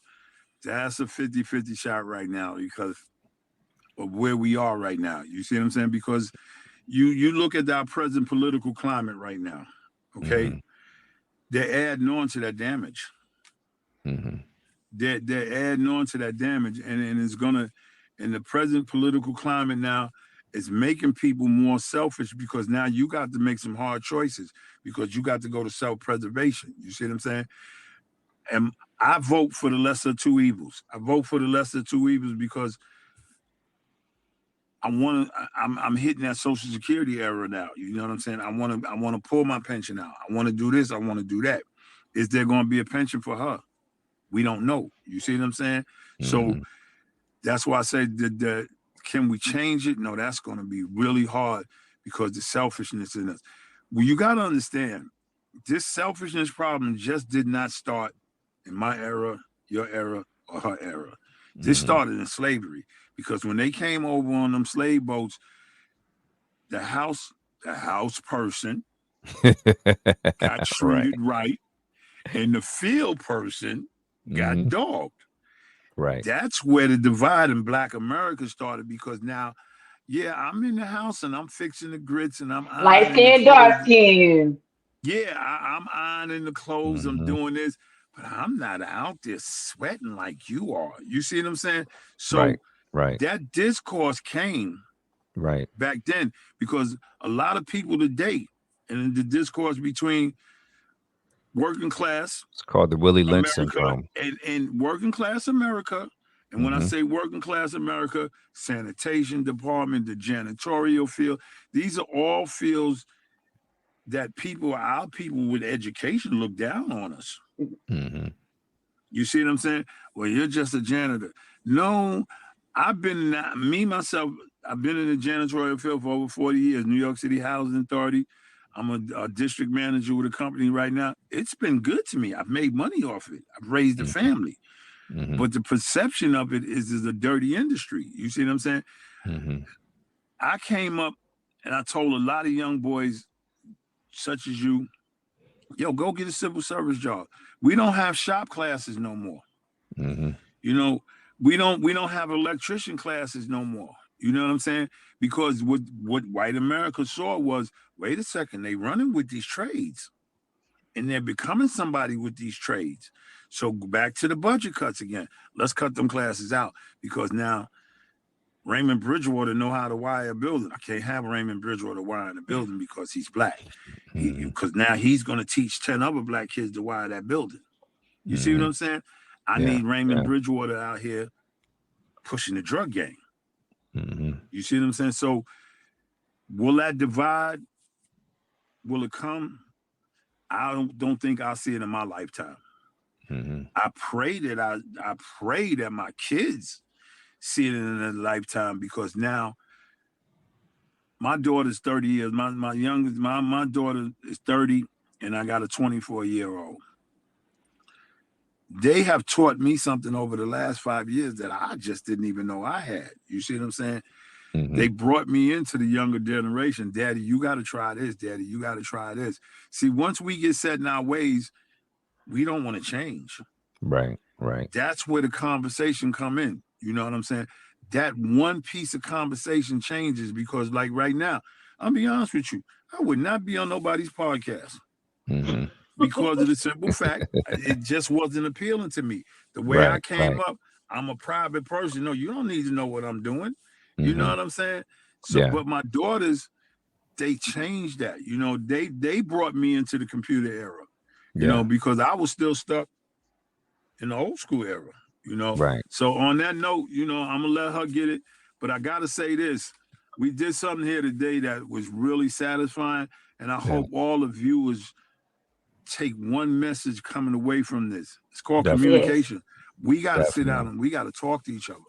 That's a 50-50 shot right now because of where we are right now. You see what I'm saying? Because you look at our present political climate right now, okay? Hmm. They're adding on to that damage. Hmm. They're adding on to that damage, and it's gonna, in the present political climate now, it's making people more selfish because now you got to make some hard choices because you got to go to self-preservation. You see what I'm saying? And I vote for the lesser two evils. I vote for the lesser two evils because I'm hitting that social security era now. You know what I'm saying? I want to pull my pension out. I want to do this, I want to do that. Is there going to be a pension for her? We don't know. You see what I'm saying? So Hmm. that's why I say that can we change it? No, that's going to be really hard because the selfishness in us. Well, you got to understand, this selfishness problem just did not start in my era, your era, or her era. This Hmm. started in slavery because when they came over on them slave boats, the house person got Right. treated right, and the field person got Hmm. dogged. Right. That's where the divide in Black America started because now, yeah, I'm in the house and I'm fixing the grits and I'm Light ironing the skin, clothes. dark skin. Yeah, I'm ironing the clothes, I'm Hmm. doing this, but I'm not out there sweating like you are. You see what I'm saying? Right. So Right. that discourse came Right. back then because a lot of people today, and the discourse between working class It's called the Willie Lynch America syndrome. and working class America. And when I Hmm. say working class America, sanitation department, the janitorial field, these are all fields that our people with education look down on us. Mm-hmm. You see what I'm saying? Well, you're just a janitor. No, I've been me myself. I've been in the janitorial field for over 40 years. New York City Housing Authority. I'm a district manager with a company right now. It's been good to me. I've made money off it. I've raised a family. Mm-hmm. But the perception of it is a dirty industry. You see what I'm saying? Mm-hmm. I came up and I told a lot of young boys, such as you, yo, go get a civil service job. We don't have shop classes no more. Mm-hmm. You know, we don't have electrician classes no more. You know what I'm saying? Because what white America saw was, wait a second, they running with these trades and they're becoming somebody with these trades. So back to the budget cuts again. Let's cut them classes out because now Raymond Bridgewater know how to wire a building. I can't have Raymond Bridgewater wiring a building because he's black. Mm-hmm. Because now he's going to teach 10 other black kids to wire that building. You see what Mm-hmm. I'm saying? I Yeah. need Raymond Yeah. Bridgewater out here pushing the drug game. Mm-hmm. You see what I'm saying? So will that divide? Will it come? I don't think I'll see it in my lifetime. Mm-hmm. I pray that my kids see it in their lifetime because now my daughter's 30 years. My youngest, my daughter is 30, and I got a 24-year-old. They have taught me something over the last 5 years that I just didn't even know I had. You see what I'm saying? Mm-hmm. They brought me into the younger generation. Daddy, you got to try this. Daddy, you got to try this. See, once we get set in our ways, we don't want to change. Right. Right. That's where the conversation come in. You know what I'm saying? That one piece of conversation changes because, like right now, I'll be honest with you, I would not be on nobody's podcast Mm-hmm. because of the simple fact it just wasn't appealing to me. The way I Right. came Right. up, I'm a private person. No, you don't need to know what I'm doing. You know Mm-hmm. what I'm saying? So, Yeah. but my daughters, they changed that. You know, they brought me into the computer era. You know, Yeah. because I was still stuck in the old school era. You know, Right. so on that note, you know, I'm gonna let her get it. But I gotta say this: we did something here today that was really satisfying, and I Yeah. hope all the viewers take one message coming away from this. It's called Definitely. Yes. communication. We got to sit down Definitely. and we got to talk to each other.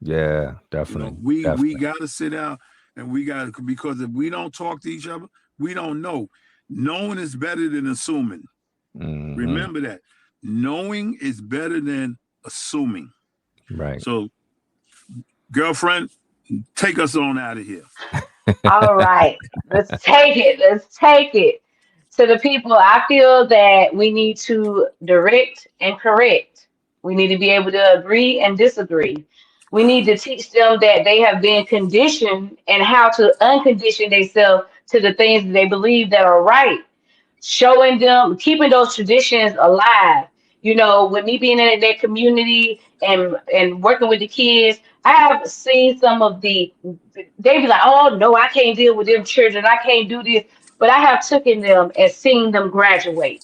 Yeah. You know, Definitely. we Definitely. got to sit down and we got to, because if we don't talk to each other, we don't know. Knowing is better than assuming. Mm-hmm. Remember that. Knowing is better than assuming. Right. So, girlfriend, take us on out of here. All right, let's take it. Let's take it to the people. I feel that we need to direct and correct. We need to be able to agree and disagree. We need to teach them that they have been conditioned and how to uncondition themselves to the things that they believe that are right, showing them, keeping those traditions alive. You know, with me being in that community and working with the kids, I have seen some of the, they be like, oh no, I can't deal with them children, I can't do this. But I have taken them and seen them graduate.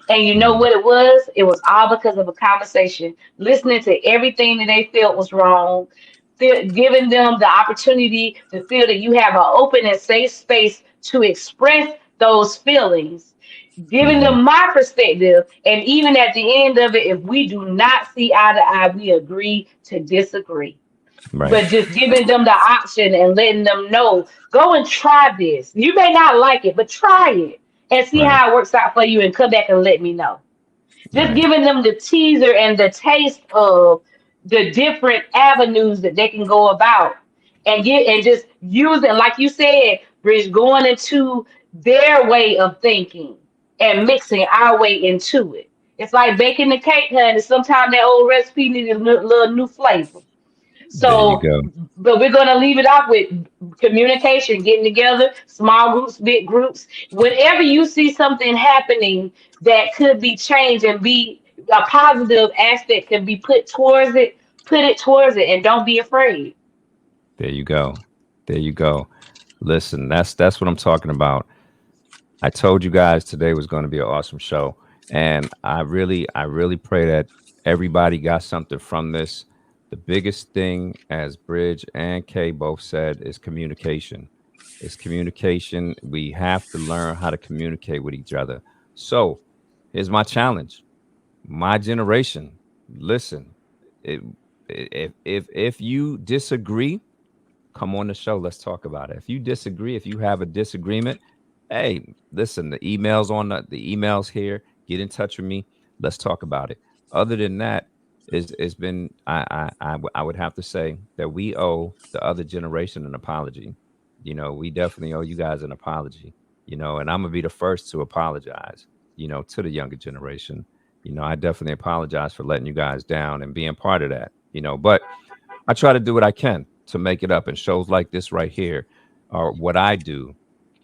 And you know Mm-hmm. what it was? It was all because of a conversation, listening to everything that they felt was wrong, giving them the opportunity to feel that you have an open and safe space to express those feelings, giving Mm-hmm. them my perspective. And even at the end of it, if we do not see eye to eye, we agree to disagree, Right. but just giving them the option and letting them know, go and try this. You may not like it, but try it and see Right. how it works out for you and come back and let me know. Just Right. giving them the teaser and the taste of the different avenues that they can go about and get and just use it, like you said, Bridge, going into their way of thinking and mixing our way into it. It's like baking the cake, honey. Sometimes that old recipe needs a little new flavor. There you So, go. but we're going to leave it off with communication, getting together, small groups, big groups. Whenever you see something happening that could be changed and be a positive aspect can be put towards it, put it towards it, and don't be afraid. There you go. There you go. Listen, that's what I'm talking about. I told you guys today was going to be an awesome show, and I really pray that everybody got something from this. The biggest thing, as Bridge and Kay both said, is communication. It's communication. We have to learn how to communicate with each other. So here's my challenge. My generation, listen, it, if you disagree, come on the show. Let's talk about it. If you disagree, if you have a disagreement, hey, listen, the emails here. Get in touch with me. Let's talk about it. Other than that, it's been I would have to say that we owe the other generation an apology. We definitely owe you guys an apology. And I'm gonna be the first to apologize. To the younger generation. I definitely apologize for letting you guys down and being part of that. But I try to do what I can to make it up. And shows like this right here are what I do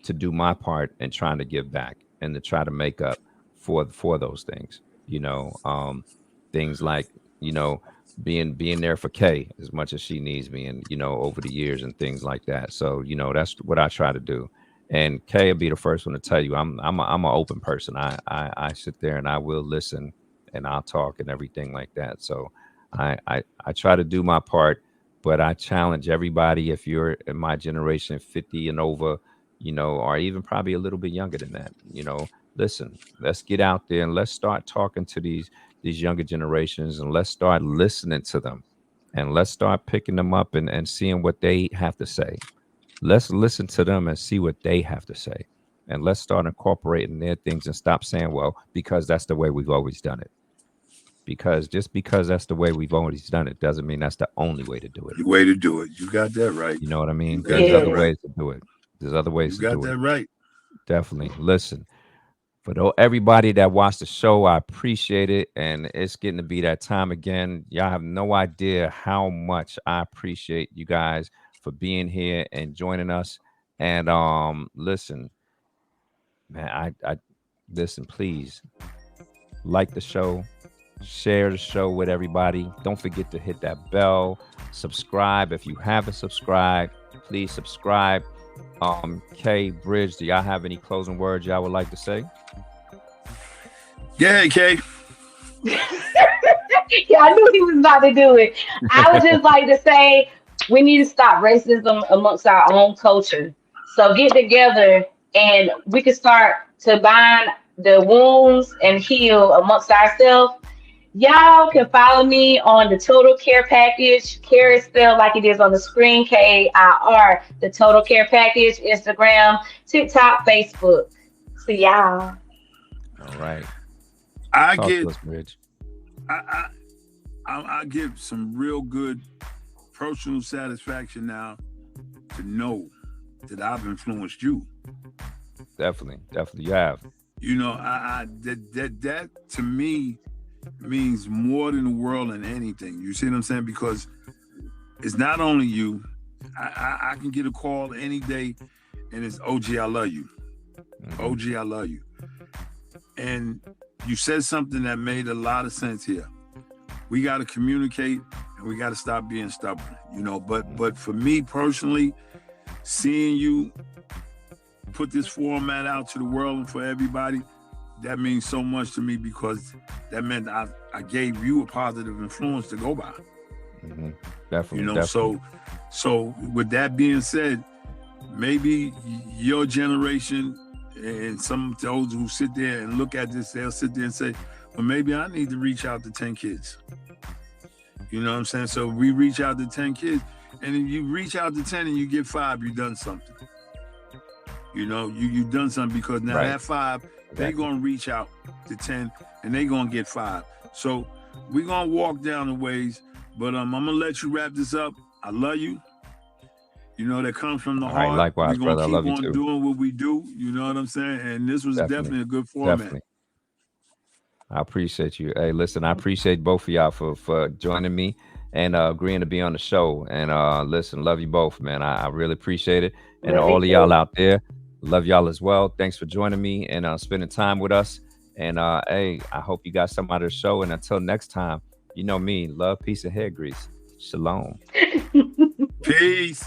to do my part and trying to give back and to try to make up for those things. Things like you know being there for Kay as much as she needs me, and over the years and things like that. So that's what I try to do. And Kay will be the first one to tell you I'm an open person. I sit there and I will listen and I'll talk and everything like that. So I try to do my part, but I challenge everybody, if you're in my generation, 50 and over, or even probably a little bit younger than that, listen, let's get out there and let's start talking to these younger generations, and let's start listening to them, and let's start picking them up and seeing what they have to say. Let's listen to them and see what they have to say. And let's start incorporating their things and stop saying, well, because that's the way we've always done it. Because just because that's the way we've always done it doesn't mean that's the only way to do it. The way to do it. You got that right. You know what I You mean? got There's that other Yes. right. ways to do it. There's other ways You to got do it. that right. Definitely. Listen, for everybody that watched the show, I appreciate it. And it's getting to be that time again. Y'all have no idea how much I appreciate you guys for being here and joining us. And listen, man, I listen, please like the show, share the show with everybody. Don't forget to hit that bell, subscribe if you haven't subscribed. Please subscribe. Kay, Bridge, do y'all have any closing words y'all would like to say? Yeah, Kay. Yeah, I knew he was about to do it. I would just like to say we need to stop racism amongst our own culture. So get together and we can start to bind the wounds and heal amongst ourselves. Y'all can follow me on the Total Care Package. Care is spelled like it is on the screen, KIR. The Total Care Package, Instagram, TikTok, Facebook. See y'all. All right. I Talk get to us, Bridge. I, I get some real good personal satisfaction now to know that I've influenced you. Definitely. Definitely. You have. That to me means more than the world and anything. You see what I'm saying? Because it's not only you. I can get a call any day, and it's OG, I love you. Mhm. OG, I love you. And you said something that made a lot of sense here. We got to communicate, and we got to stop being stubborn. But for me personally, seeing you put this format out to the world and for everybody, that means so much to me, because that meant I gave you a positive influence to go by. Mhm. Definitely. Definitely. So with that being said, maybe your generation and some of those who sit there and look at this, they'll sit there and say, well, maybe I need to reach out to 10 kids. You know what I'm saying? So we reach out to 10 kids, and if you reach out to 10 and you get 5, you've done something. You've done something, because now Right. that 5, they're Exactly. going to reach out to 10 and they're going to get 5. So we're going to walk down the ways, but I'm going to let you wrap this up. I love you. That comes from the All right. heart. Likewise, We're going brother. to I keep love you on too. doing what we do. You know what I'm saying? And this was Definitely. definitely a good format. Definitely. I appreciate you. Hey, listen, I appreciate both of y'all for joining me and agreeing to be on the show. And listen, love you both, man. I really appreciate it. And Love you all of y'all too. out there, love y'all as well. Thanks for joining me and spending time with us. And hey, I hope you got some out of the show. And until next time, you know me, love, peace, and hair grease. Shalom. Peace.